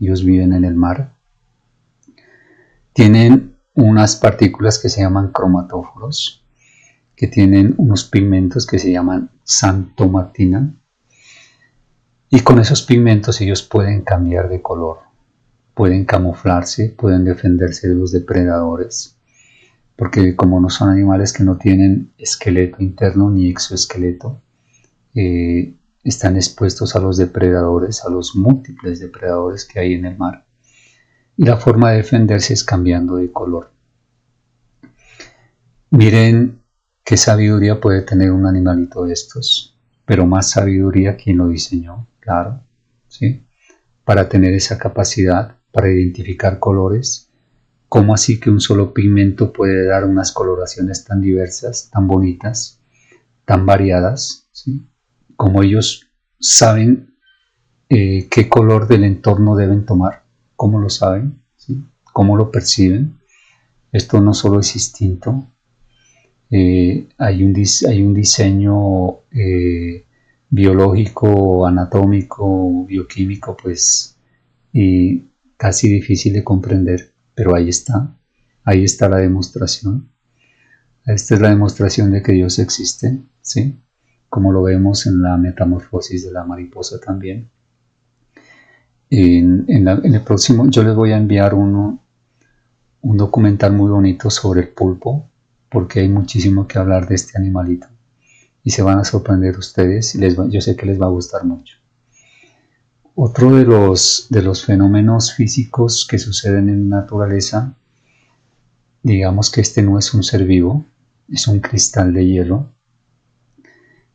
Ellos viven en el mar. Tienen unas partículas que se llaman cromatóforos, que tienen unos pigmentos que se llaman xantomatina. Y con esos pigmentos ellos pueden cambiar de color, pueden camuflarse, pueden defenderse de los depredadores, porque como no son animales que no tienen esqueleto interno ni exoesqueleto, están expuestos a los depredadores, a los múltiples depredadores que hay en el mar. Y la forma de defenderse es cambiando de color. Miren qué sabiduría puede tener un animalito de estos, pero más sabiduría quien lo diseñó, claro, ¿sí? Para tener esa capacidad, para identificar colores. ¿Cómo así que un solo pigmento puede dar unas coloraciones tan diversas, tan bonitas, tan variadas? ¿Sí? Como ellos saben qué color del entorno deben tomar, cómo lo saben, ¿sí? Cómo lo perciben. Esto no solo es instinto, hay un diseño biológico, anatómico, bioquímico, pues casi difícil de comprender, pero ahí está la demostración. Esta es la demostración de que Dios existe, ¿sí? Como lo vemos en la metamorfosis de la mariposa también. En el próximo, yo les voy a enviar un documental muy bonito sobre el pulpo, porque hay muchísimo que hablar de este animalito. Y se van a sorprender ustedes, yo sé que les va a gustar mucho. Otro de los fenómenos físicos que suceden en la naturaleza, digamos que este no es un ser vivo, es un cristal de hielo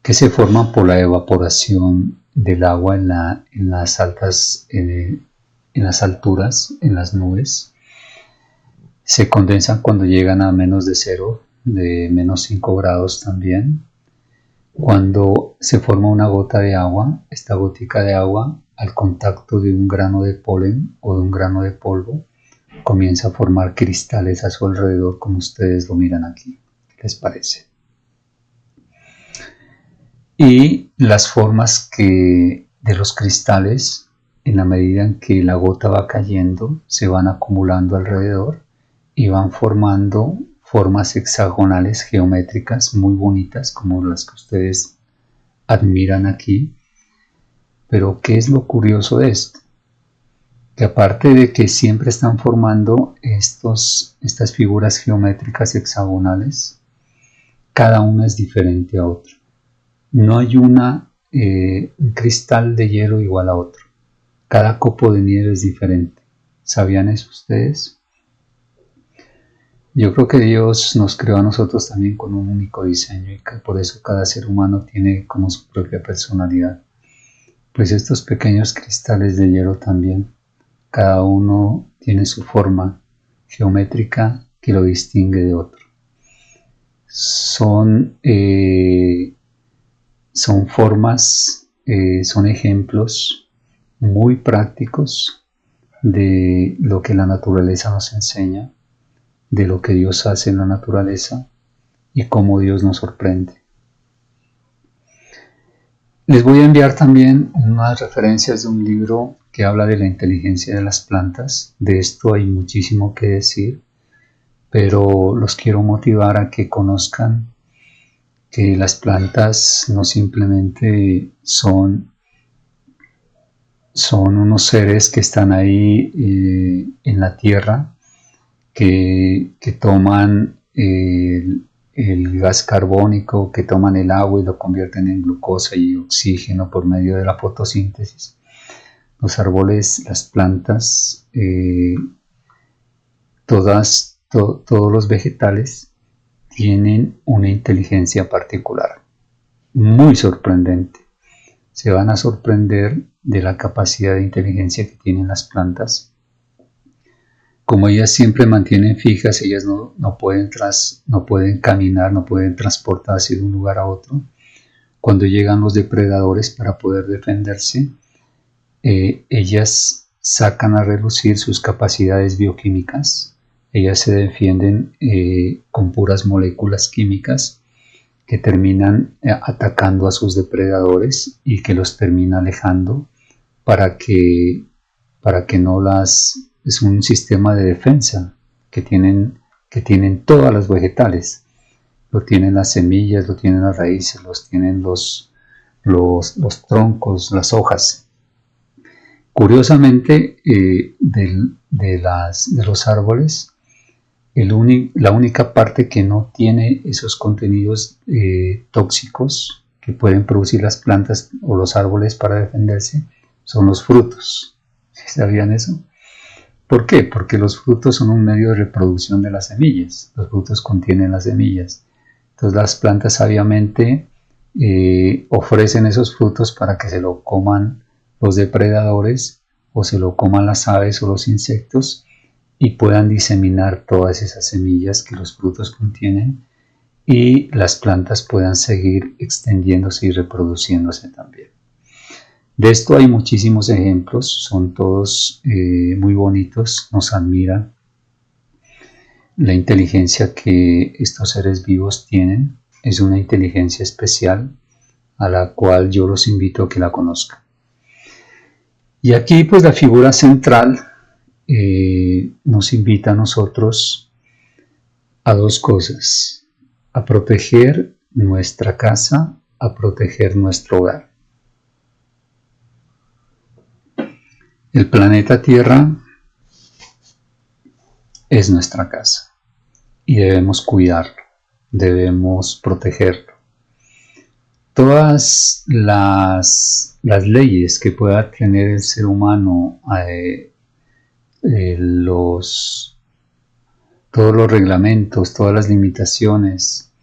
que se forma por la evaporación del agua en las alturas, en las nubes. Se condensan cuando llegan a menos de 0, de menos 5 grados también. Cuando se forma una gota de agua, esta gotica de agua, al contacto de un grano de polen o de un grano de polvo, comienza a formar cristales a su alrededor, como ustedes lo miran aquí. ¿Qué les parece? Y las formas de los cristales, en la medida en que la gota va cayendo, se van acumulando alrededor y van formando formas hexagonales geométricas muy bonitas, como las que ustedes admiran aquí. Pero ¿qué es lo curioso de esto? Que aparte de que siempre están formando estas figuras geométricas hexagonales, cada una es diferente a otra. No hay un cristal de hielo igual a otro. Cada copo de nieve es diferente. ¿Sabían eso ustedes? Yo creo que Dios nos creó a nosotros también con un único diseño y que por eso cada ser humano tiene como su propia personalidad. Pues estos pequeños cristales de hielo también, cada uno tiene su forma geométrica que lo distingue de otro. Son formas, son ejemplos muy prácticos de lo que la naturaleza nos enseña, de lo que Dios hace en la naturaleza y cómo Dios nos sorprende. Les voy a enviar también unas referencias de un libro que habla de la inteligencia de las plantas. De esto hay muchísimo que decir, pero los quiero motivar a que conozcan que las plantas no simplemente son unos seres que están ahí en la tierra, que toman el gas carbónico, que toman el agua y lo convierten en glucosa y oxígeno por medio de la fotosíntesis. Los árboles, las plantas, todos los vegetales tienen una inteligencia particular, muy sorprendente. Se van a sorprender de la capacidad de inteligencia que tienen las plantas. Como ellas siempre mantienen fijas, ellas no pueden caminar, no pueden transportarse de un lugar a otro. Cuando llegan los depredadores para poder defenderse, ellas sacan a relucir sus capacidades bioquímicas Ellas se defienden con puras moléculas químicas que terminan atacando a sus depredadores y que los termina alejando para que no las... Es un sistema de defensa que tienen todas las vegetales. Lo tienen las semillas, lo tienen las raíces, los tienen los troncos, las hojas. Curiosamente, de los árboles, la única parte que no tiene esos contenidos tóxicos que pueden producir las plantas o los árboles para defenderse son los frutos. ¿Sabían eso? ¿Por qué? Porque los frutos son un medio de reproducción de las semillas. Los frutos contienen las semillas. Entonces las plantas sabiamente ofrecen esos frutos para que se lo coman los depredadores o se lo coman las aves o los insectos y puedan diseminar todas esas semillas que los frutos contienen y las plantas puedan seguir extendiéndose y reproduciéndose también. De esto hay muchísimos ejemplos, son todos muy bonitos, nos admira la inteligencia que estos seres vivos tienen. Es una inteligencia especial a la cual yo los invito a que la conozcan. Y aquí pues la figura central nos invita a nosotros a dos cosas: a proteger nuestra casa, a proteger nuestro hogar. El planeta Tierra es nuestra casa y debemos cuidarlo, debemos protegerlo. Todas las leyes que pueda tener el ser humano, todos los reglamentos, todas las limitaciones,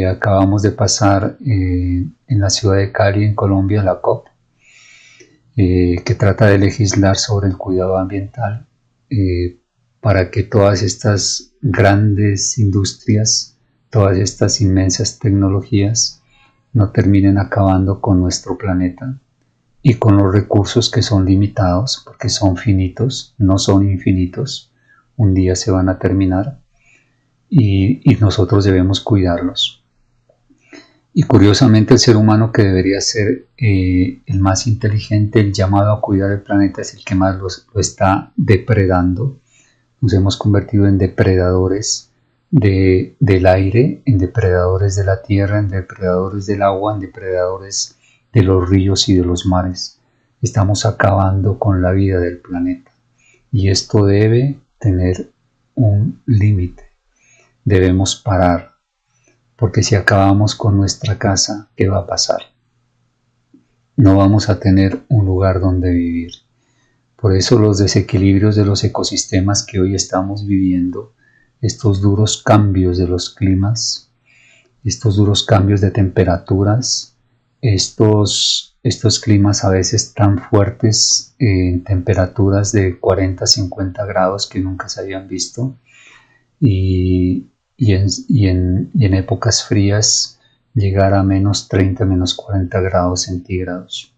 acabamos de pasar en la ciudad de Cali, en Colombia, la COP, que trata de legislar sobre el cuidado ambiental para que todas estas grandes industrias, todas estas inmensas tecnologías no terminen acabando con nuestro planeta y con los recursos que son limitados, porque son finitos, no son infinitos, un día se van a terminar y nosotros debemos cuidarlos. Y curiosamente el ser humano, que debería ser el más inteligente, el llamado a cuidar el planeta, es el que más lo está depredando. Nos hemos convertido en depredadores del aire, en depredadores de la tierra, en depredadores del agua, en depredadores de los ríos y de los mares. Estamos acabando con la vida del planeta y esto debe tener un límite. Debemos parar. Porque si acabamos con nuestra casa, ¿qué va a pasar? No vamos a tener un lugar donde vivir. Por eso los desequilibrios de los ecosistemas que hoy estamos viviendo, estos duros cambios de los climas, estos duros cambios de temperaturas, estos climas a veces tan fuertes en temperaturas de 40-50 grados que nunca se habían visto, y en épocas frías llegar a menos 30, menos 40 grados centígrados.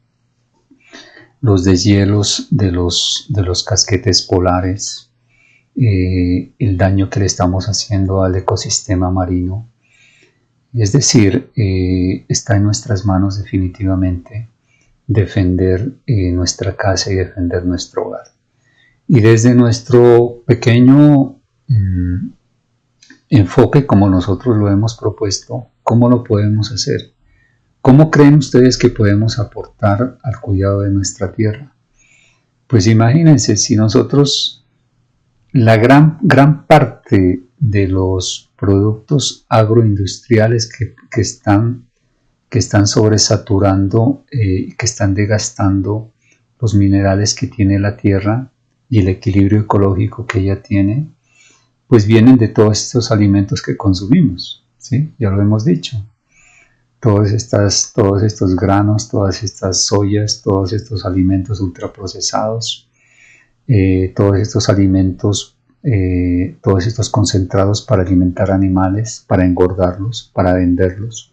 Los deshielos de los casquetes polares, el daño que le estamos haciendo al ecosistema marino. Es decir, está en nuestras manos definitivamente defender nuestra casa y defender nuestro hogar. Y desde nuestro pequeño enfoque, como nosotros lo hemos propuesto, ¿cómo lo podemos hacer? ¿Cómo creen ustedes que podemos aportar al cuidado de nuestra tierra? Pues imagínense, si nosotros, la gran parte de los productos agroindustriales que están sobresaturando, que están desgastando los minerales que tiene la tierra y el equilibrio ecológico que ella tiene, pues vienen de todos estos alimentos que consumimos, ¿sí? Ya lo hemos dicho. Todos estos granos, todas estas soyas, todos estos alimentos ultraprocesados, todos estos alimentos, todos estos concentrados para alimentar animales, para engordarlos, para venderlos.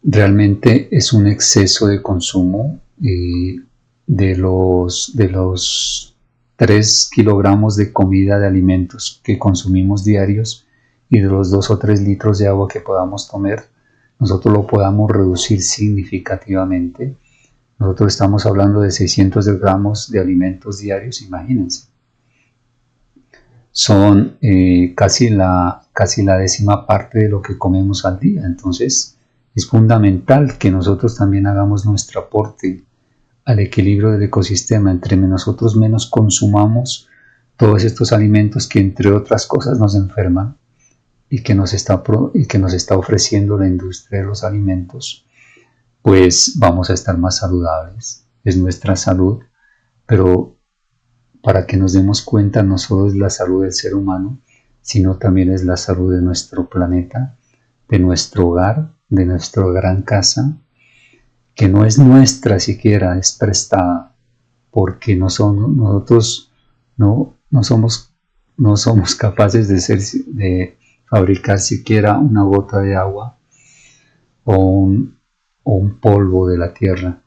Realmente es un exceso de consumo de los 3 kilogramos de comida de alimentos que consumimos diarios y de los 2 o 3 litros de agua que podamos tomar, nosotros lo podamos reducir significativamente. Nosotros estamos hablando de 600 gramos de alimentos diarios, imagínense. Son casi la 10ª parte de lo que comemos al día. Entonces es fundamental que nosotros también hagamos nuestro aporte al equilibrio del ecosistema. Entre nosotros menos consumamos todos estos alimentos que entre otras cosas nos enferman y que nos está ofreciendo la industria de los alimentos, pues vamos a estar más saludables. Es nuestra salud, pero para que nos demos cuenta, no solo es la salud del ser humano, sino también es la salud de nuestro planeta, de nuestro hogar, de nuestra gran casa, que no es nuestra siquiera, es prestada, porque nosotros no somos capaces de fabricar siquiera una gota de agua o un polvo de la tierra.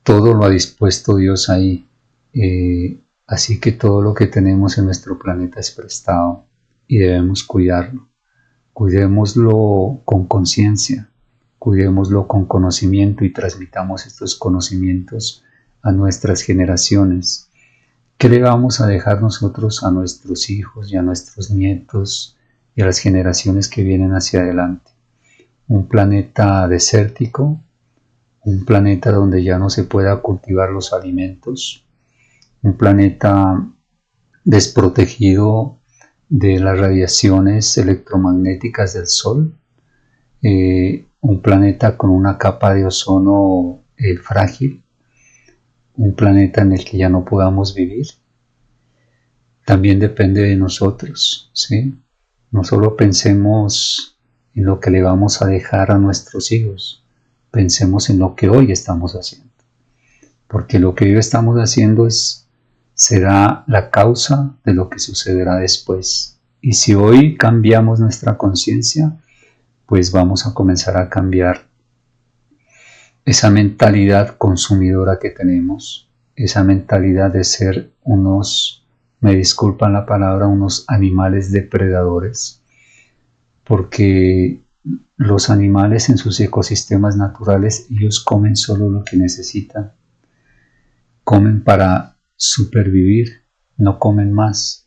Todo lo ha dispuesto Dios ahí. Así que todo lo que tenemos en nuestro planeta es prestado y debemos cuidarlo. Cuidémoslo con conciencia, cuidémoslo con conocimiento y transmitamos estos conocimientos a nuestras generaciones. ¿Qué le vamos a dejar nosotros a nuestros hijos y a nuestros nietos y a las generaciones que vienen hacia adelante? Un planeta desértico, un planeta donde ya no se pueda cultivar los alimentos, un planeta desprotegido de las radiaciones electromagnéticas del Sol, un planeta con una capa de ozono frágil, un planeta en el que ya no podamos vivir. También depende de nosotros, ¿sí? No solo pensemos en lo que le vamos a dejar a nuestros hijos, pensemos en lo que hoy estamos haciendo, porque lo que hoy estamos haciendo será la causa de lo que sucederá después. Y si hoy cambiamos nuestra conciencia, pues vamos a comenzar a cambiar esa mentalidad consumidora que tenemos, esa mentalidad de ser me disculpan la palabra, unos animales depredadores, porque los animales en sus ecosistemas naturales, ellos comen solo lo que necesitan, comen para supervivir, no comen más.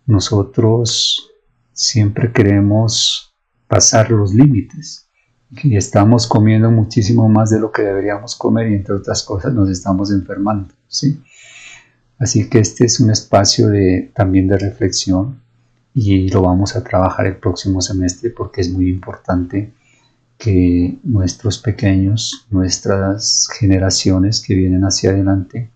Nosotros siempre queremos pasar los límites y estamos comiendo muchísimo más de lo que deberíamos comer y entre otras cosas nos estamos enfermando, ¿sí? Así que este es un espacio también de reflexión y lo vamos a trabajar el próximo semestre porque es muy importante que nuestros pequeños, nuestras generaciones que vienen hacia adelante,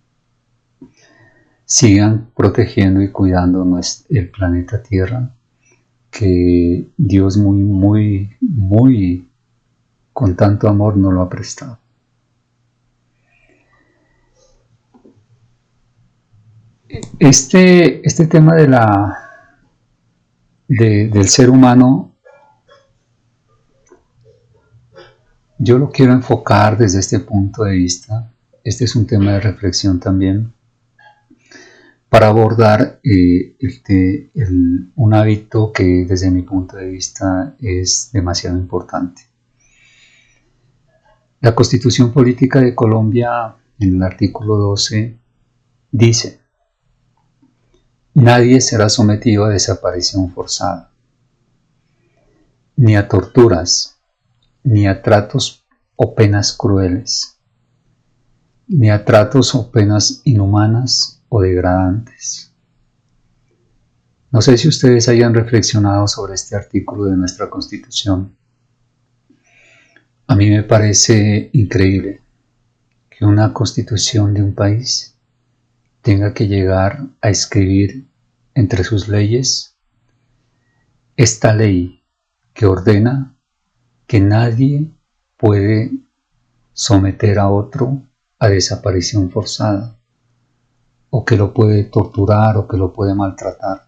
sigan protegiendo y cuidando el planeta Tierra, que Dios muy con tanto amor nos lo ha prestado. Este tema del ser humano, yo lo quiero enfocar desde este punto de vista. Este es un tema de reflexión también, para abordar un hábito que desde mi punto de vista es demasiado importante. La Constitución Política de Colombia, en el artículo 12, dice: nadie será sometido a desaparición forzada, ni a torturas, ni a tratos o penas crueles, ni a tratos o penas inhumanas o degradantes. No sé si ustedes hayan reflexionado sobre este artículo de nuestra Constitución. A mí me parece increíble que una constitución de un país tenga que llegar a escribir entre sus leyes esta ley que ordena que nadie puede someter a otro a desaparición forzada, o que lo puede torturar o que lo puede maltratar,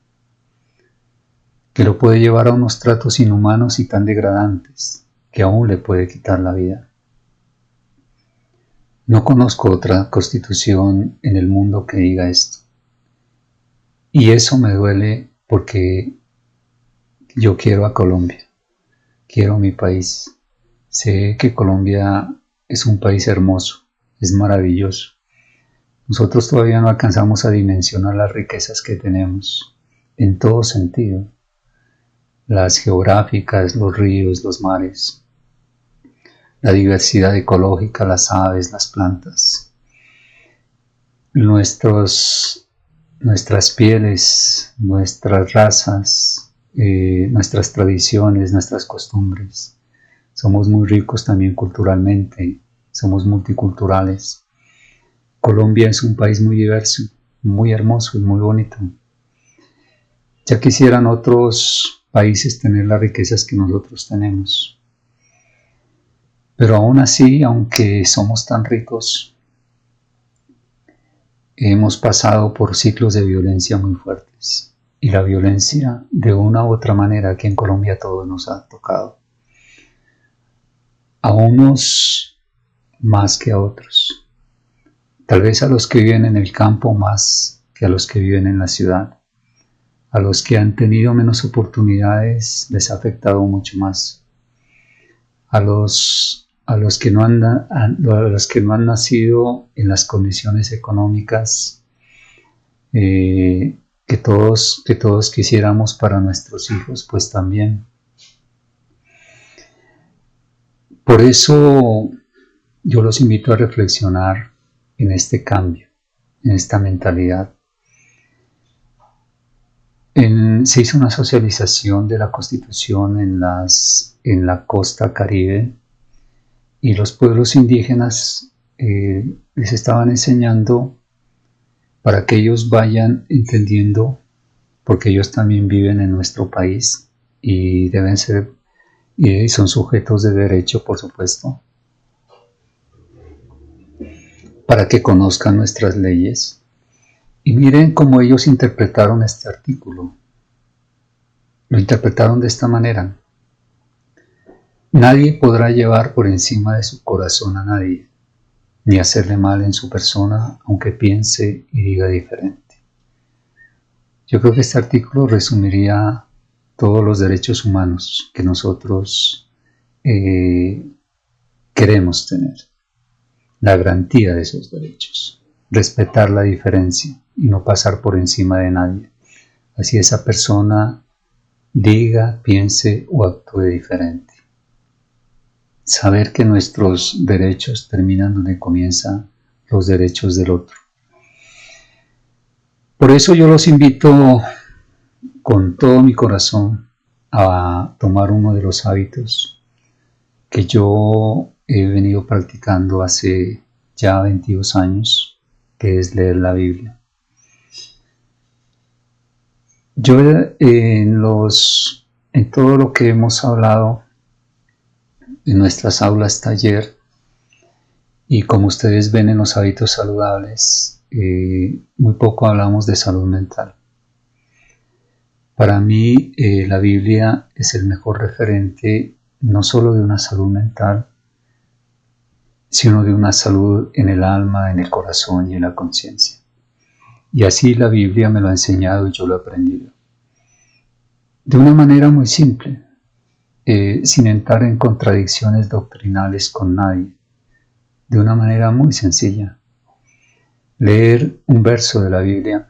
que lo puede llevar a unos tratos inhumanos y tan degradantes que aún le puede quitar la vida. No conozco otra constitución en el mundo que diga esto. Y eso me duele porque yo quiero a Colombia, quiero mi país. Sé que Colombia es un país hermoso, es maravilloso. Nosotros todavía no alcanzamos a dimensionar las riquezas que tenemos en todo sentido. Las geográficas, los ríos, los mares, la diversidad ecológica, las aves, las plantas, nuestras pieles, nuestras razas, nuestras tradiciones, nuestras costumbres. Somos muy ricos también culturalmente, somos multiculturales. Colombia es un país muy diverso, muy hermoso y muy bonito. Ya quisieran otros países tener las riquezas que nosotros tenemos. Pero aún así, aunque somos tan ricos, hemos pasado por ciclos de violencia muy fuertes. Y la violencia, de una u otra manera, aquí en Colombia todo nos ha tocado. A unos más que a otros. Tal vez a los que viven en el campo más que a los que viven en la ciudad. A los que han tenido menos oportunidades les ha afectado mucho más. A los que no han nacido en las condiciones económicas que todos quisiéramos para nuestros hijos, pues también. Por eso yo los invito a reflexionar en este cambio, en esta mentalidad. Se hizo una socialización de la Constitución en la costa Caribe y los pueblos indígenas les estaban enseñando para que ellos vayan entendiendo, porque ellos también viven en nuestro país y deben ser, y son sujetos de derecho, por supuesto, para que conozcan nuestras leyes. Y miren cómo ellos interpretaron este artículo. Lo interpretaron de esta manera. Nadie podrá llevar por encima de su corazón a nadie, ni hacerle mal en su persona, aunque piense y diga diferente. Yo creo que este artículo resumiría todos los derechos humanos que nosotros queremos tener. La garantía de esos derechos. Respetar la diferencia y no pasar por encima de nadie. Así esa persona diga, piense o actúe diferente. Saber que nuestros derechos terminan donde comienzan los derechos del otro. Por eso yo los invito con todo mi corazón a tomar uno de los hábitos que yo he venido practicando hace ya 22 años, que es leer la Biblia. Yo en todo lo que hemos hablado en nuestras aulas taller y como ustedes ven en los hábitos saludables, muy poco hablamos de salud mental. Para mí la Biblia es el mejor referente no solo de una salud mental, sino de una salud en el alma, en el corazón y en la conciencia. Y así la Biblia me lo ha enseñado y yo lo he aprendido. De una manera muy simple, sin entrar en contradicciones doctrinales con nadie, de una manera muy sencilla. Leer un verso de la Biblia,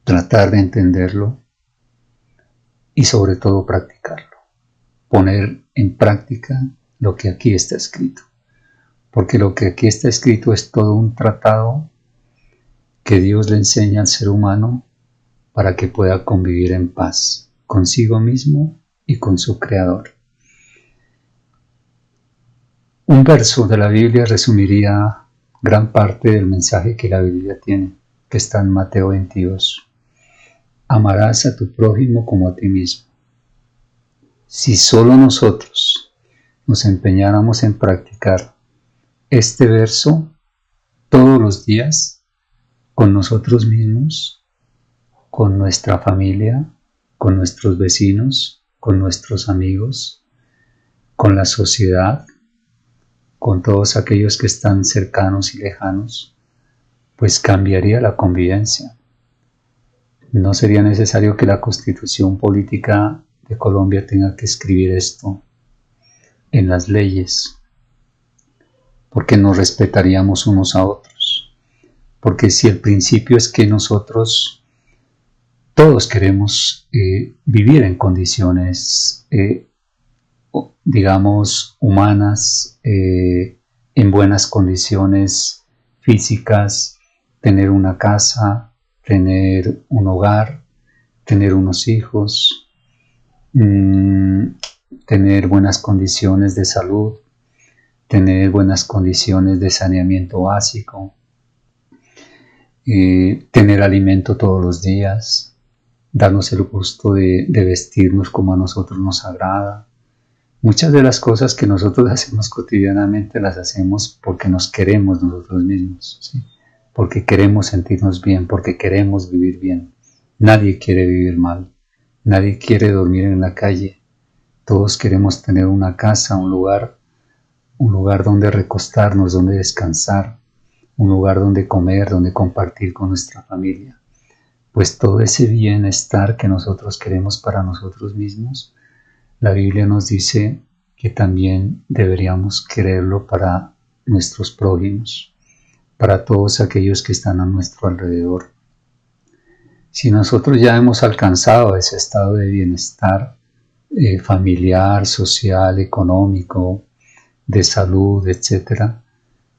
tratar de entenderlo y sobre todo practicarlo. Poner en práctica lo que aquí está escrito. Porque lo que aquí está escrito es todo un tratado que Dios le enseña al ser humano para que pueda convivir en paz consigo mismo y con su Creador. Un verso de la Biblia resumiría gran parte del mensaje que la Biblia tiene, que está en Mateo 22. Amarás a tu prójimo como a ti mismo. Si solo nosotros nos empeñáramos en practicar este verso todos los días, con nosotros mismos, con nuestra familia, con nuestros vecinos, con nuestros amigos, con la sociedad, con todos aquellos que están cercanos y lejanos, pues cambiaría la convivencia. No sería necesario que la Constitución Política de Colombia tenga que escribir esto en las leyes, porque nos respetaríamos unos a otros. Porque si el principio es que nosotros todos queremos vivir en condiciones, digamos, humanas, en buenas condiciones físicas, tener una casa, tener un hogar, tener unos hijos, tener buenas condiciones de salud, tener buenas condiciones de saneamiento básico, tener alimento todos los días, darnos el gusto de vestirnos como a nosotros nos agrada. Muchas de las cosas que nosotros hacemos cotidianamente las hacemos porque nos queremos nosotros mismos, ¿sí? Porque queremos sentirnos bien, porque queremos vivir bien. Nadie quiere vivir mal, nadie quiere dormir en la calle. Todos queremos tener una casa, un lugar donde recostarnos, donde descansar, un lugar donde comer, donde compartir con nuestra familia. Pues todo ese bienestar que nosotros queremos para nosotros mismos, la Biblia nos dice que también deberíamos quererlo para nuestros prójimos, para todos aquellos que están a nuestro alrededor. Si nosotros ya hemos alcanzado ese estado de bienestar familiar, social, económico, de salud, etc.,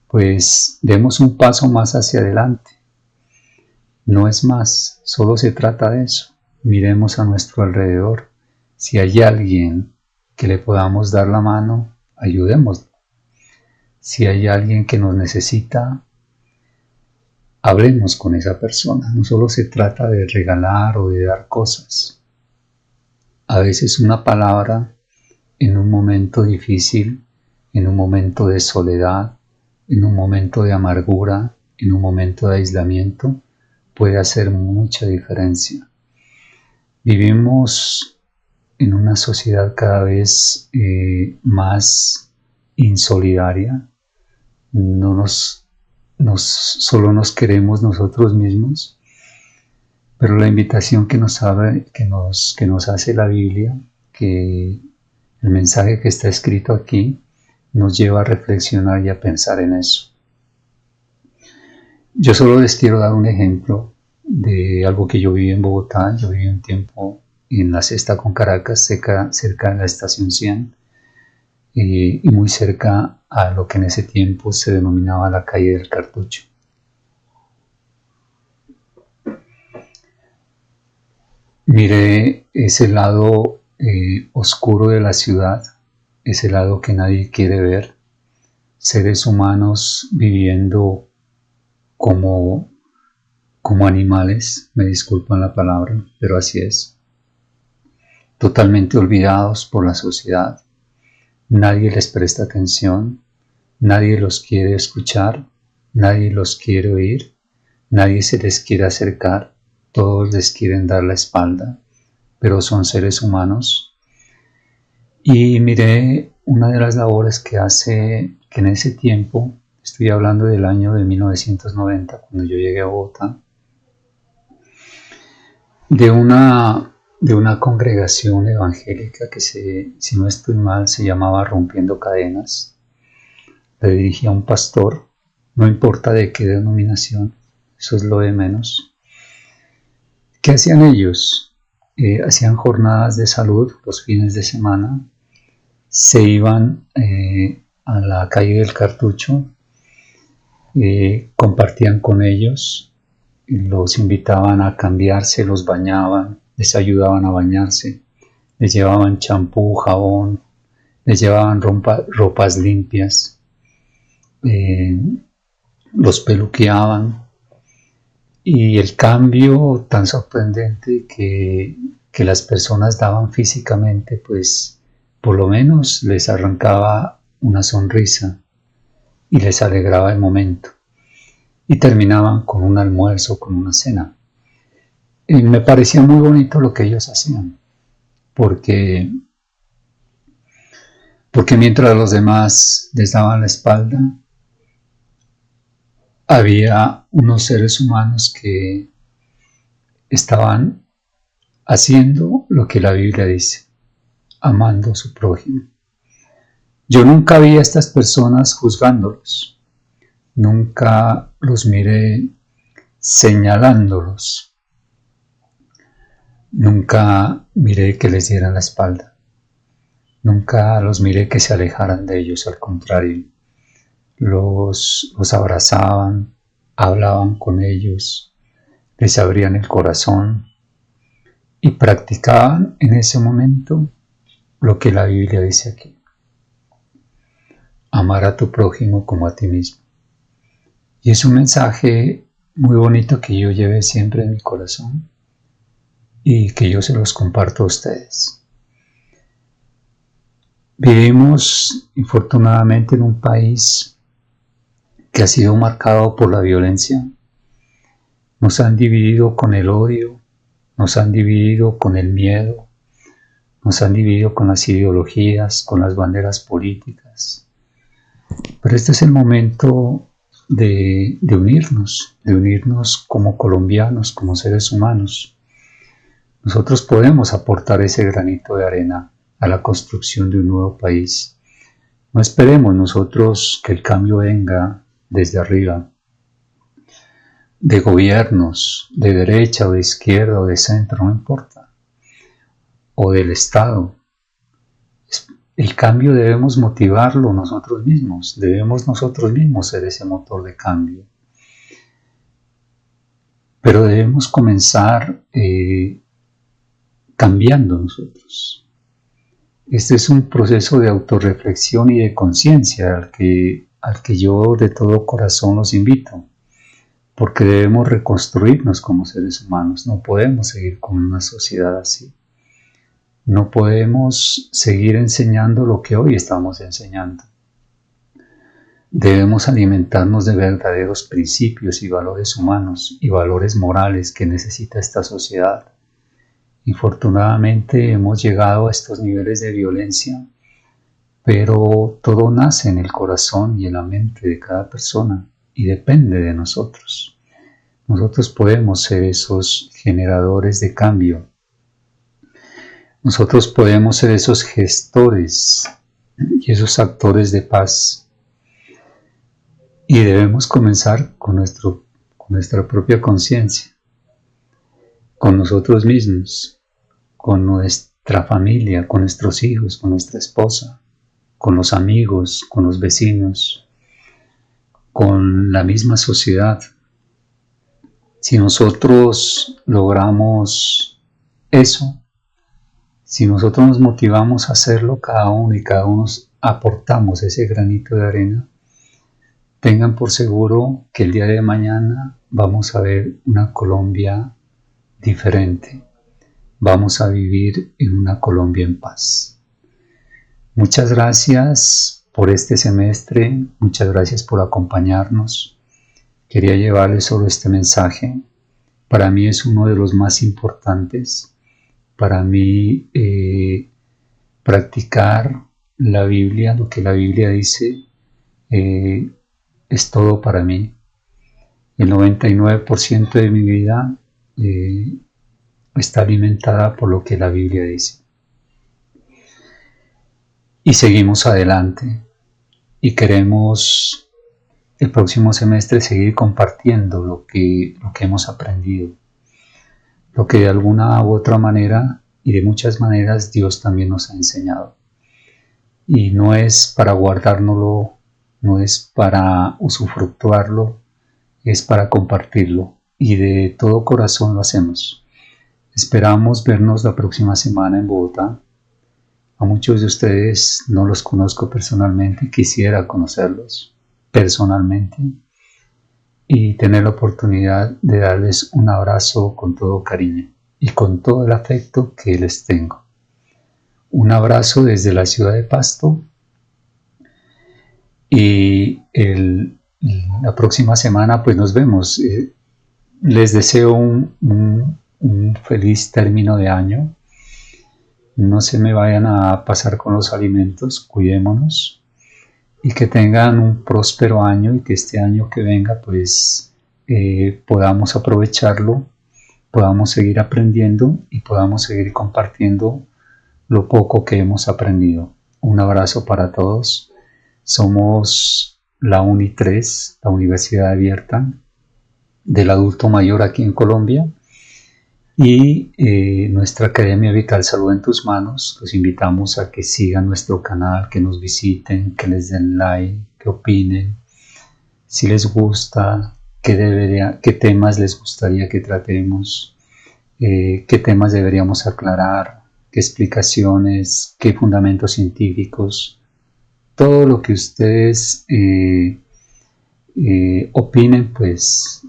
pues demos un paso más hacia adelante. No es más, solo se trata de eso. Miremos a nuestro alrededor. Si hay alguien que le podamos dar la mano, ayudémoslo. Si hay alguien que nos necesita, hablemos con esa persona. No solo se trata de regalar o de dar cosas. A veces una palabra en un momento difícil, en un momento de soledad, en un momento de amargura, en un momento de aislamiento, puede hacer mucha diferencia. Vivimos en una sociedad cada vez más insolidaria. Solo nos queremos nosotros mismos, pero la invitación que nos hace la Biblia, que el mensaje que está escrito aquí, nos lleva a reflexionar y a pensar en eso. Yo solo les quiero dar un ejemplo de algo que yo viví en Bogotá. Yo viví un tiempo en la Sexta con Caracas, cerca de la estación 100, y muy cerca a lo que en ese tiempo se denominaba la calle del Cartucho. Miré ese lado oscuro de la ciudad, ese lado que nadie quiere ver, seres humanos viviendo como animales, me disculpan la palabra, pero así es. Totalmente olvidados por la sociedad, nadie les presta atención, nadie los quiere escuchar, nadie los quiere oír, nadie se les quiere acercar, todos les quieren dar la espalda, pero son seres humanos. Y miré una de las labores que en ese tiempo, estoy hablando del año de 1990, cuando yo llegué a Bogotá, de una congregación evangélica que si no estoy mal, se llamaba Rompiendo Cadenas. La dirigía un pastor, no importa de qué denominación, eso es lo de menos. ¿Qué hacían ellos? Hacían jornadas de salud los fines de semana, se iban a la calle del Cartucho, compartían con ellos, los invitaban a cambiarse, los bañaban, les ayudaban a bañarse, les llevaban champú, jabón, les llevaban ropas limpias, los peluqueaban. Y el cambio tan sorprendente que las personas daban físicamente, pues por lo menos les arrancaba una sonrisa y les alegraba el momento. Y terminaban con un almuerzo, con una cena. Y me parecía muy bonito lo que ellos hacían, porque Porque mientras los demás les daban la espalda, había unos seres humanos que estaban haciendo lo que la Biblia dice, amando a su prójimo. Yo nunca vi a estas personas juzgándolos, nunca los miré señalándolos, nunca miré que les dieran la espalda, nunca los miré que se alejaran de ellos, al contrario, los abrazaban, hablaban con ellos, les abrían el corazón y practicaban en ese momento lo que la Biblia dice aquí. Amar a tu prójimo como a ti mismo. Y es un mensaje muy bonito que yo llevé siempre en mi corazón y que yo se los comparto a ustedes. Vivimos infortunadamente en un país que ha sido marcado por la violencia. Nos han dividido con el odio, nos han dividido con el miedo, nos han dividido con las ideologías, con las banderas políticas. Pero este es el momento de unirnos como colombianos, como seres humanos. Nosotros podemos aportar ese granito de arena a la construcción de un nuevo país. No esperemos nosotros que el cambio venga desde arriba, de gobiernos, de derecha o de izquierda o de centro, no importa, o del Estado. El cambio debemos motivarlo nosotros mismos, debemos nosotros mismos ser ese motor de cambio. Pero debemos comenzar cambiando nosotros. Este es un proceso de autorreflexión y de conciencia al que yo de todo corazón los invito, porque debemos reconstruirnos como seres humanos. No podemos seguir con una sociedad así. No podemos seguir enseñando lo que hoy estamos enseñando. Debemos alimentarnos de verdaderos principios y valores humanos y valores morales que necesita esta sociedad. Infortunadamente hemos llegado a estos niveles de violencia, pero todo nace en el corazón y en la mente de cada persona y depende de nosotros. Nosotros podemos ser esos generadores de cambio. Nosotros podemos ser esos gestores y esos actores de paz. Y debemos comenzar con nuestra propia conciencia, con nosotros mismos, con nuestra familia, con nuestros hijos, con nuestra esposa, con los amigos, con los vecinos, con la misma sociedad. Si nosotros logramos eso, si nosotros nos motivamos a hacerlo cada uno y cada uno aportamos ese granito de arena, tengan por seguro que el día de mañana vamos a ver una Colombia diferente. Vamos a vivir en una Colombia en paz. Muchas gracias por este semestre, muchas gracias por acompañarnos. Quería llevarles solo este mensaje. Para mí es uno de los más importantes. Para mí practicar la Biblia, lo que la Biblia dice, es todo para mí. El 99% de mi vida está alimentada por lo que la Biblia dice. Y seguimos adelante y queremos el próximo semestre seguir compartiendo lo que hemos aprendido, lo que de alguna u otra manera y de muchas maneras Dios también nos ha enseñado. Y no es para guardárnoslo, no es para usufructuarlo, es para compartirlo. Y de todo corazón lo hacemos. Esperamos vernos la próxima semana en Bogotá. A muchos de ustedes no los conozco personalmente, quisiera conocerlos personalmente y tener la oportunidad de darles un abrazo con todo cariño y con todo el afecto que les tengo. Un abrazo desde la ciudad de Pasto y la próxima semana pues nos vemos. Les deseo un feliz término de año. no se me vayan a pasar con los alimentos, cuidémonos y que tengan un próspero año y que este año que venga pues podamos aprovecharlo, podamos seguir aprendiendo y podamos seguir compartiendo lo poco que hemos aprendido. Un abrazo para todos. Somos la UNI3, la Universidad Abierta del Adulto Mayor aquí en Colombia, y nuestra Academia Vital Salud en tus Manos. Los invitamos a que sigan nuestro canal, que nos visiten, que les den like, que opinen, si les gusta, qué temas les gustaría que tratemos, qué temas deberíamos aclarar, qué explicaciones, qué fundamentos científicos, todo lo que ustedes opinen, pues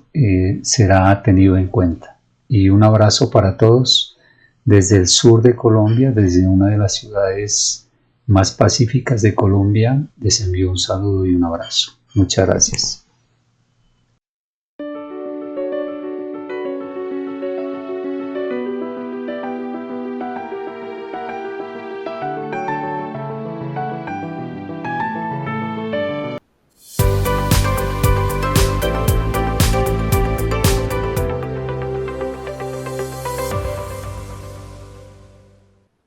será tenido en cuenta. Y un abrazo para todos desde el sur de Colombia, desde una de las ciudades más pacíficas de Colombia. Les envío un saludo y un abrazo. Muchas gracias.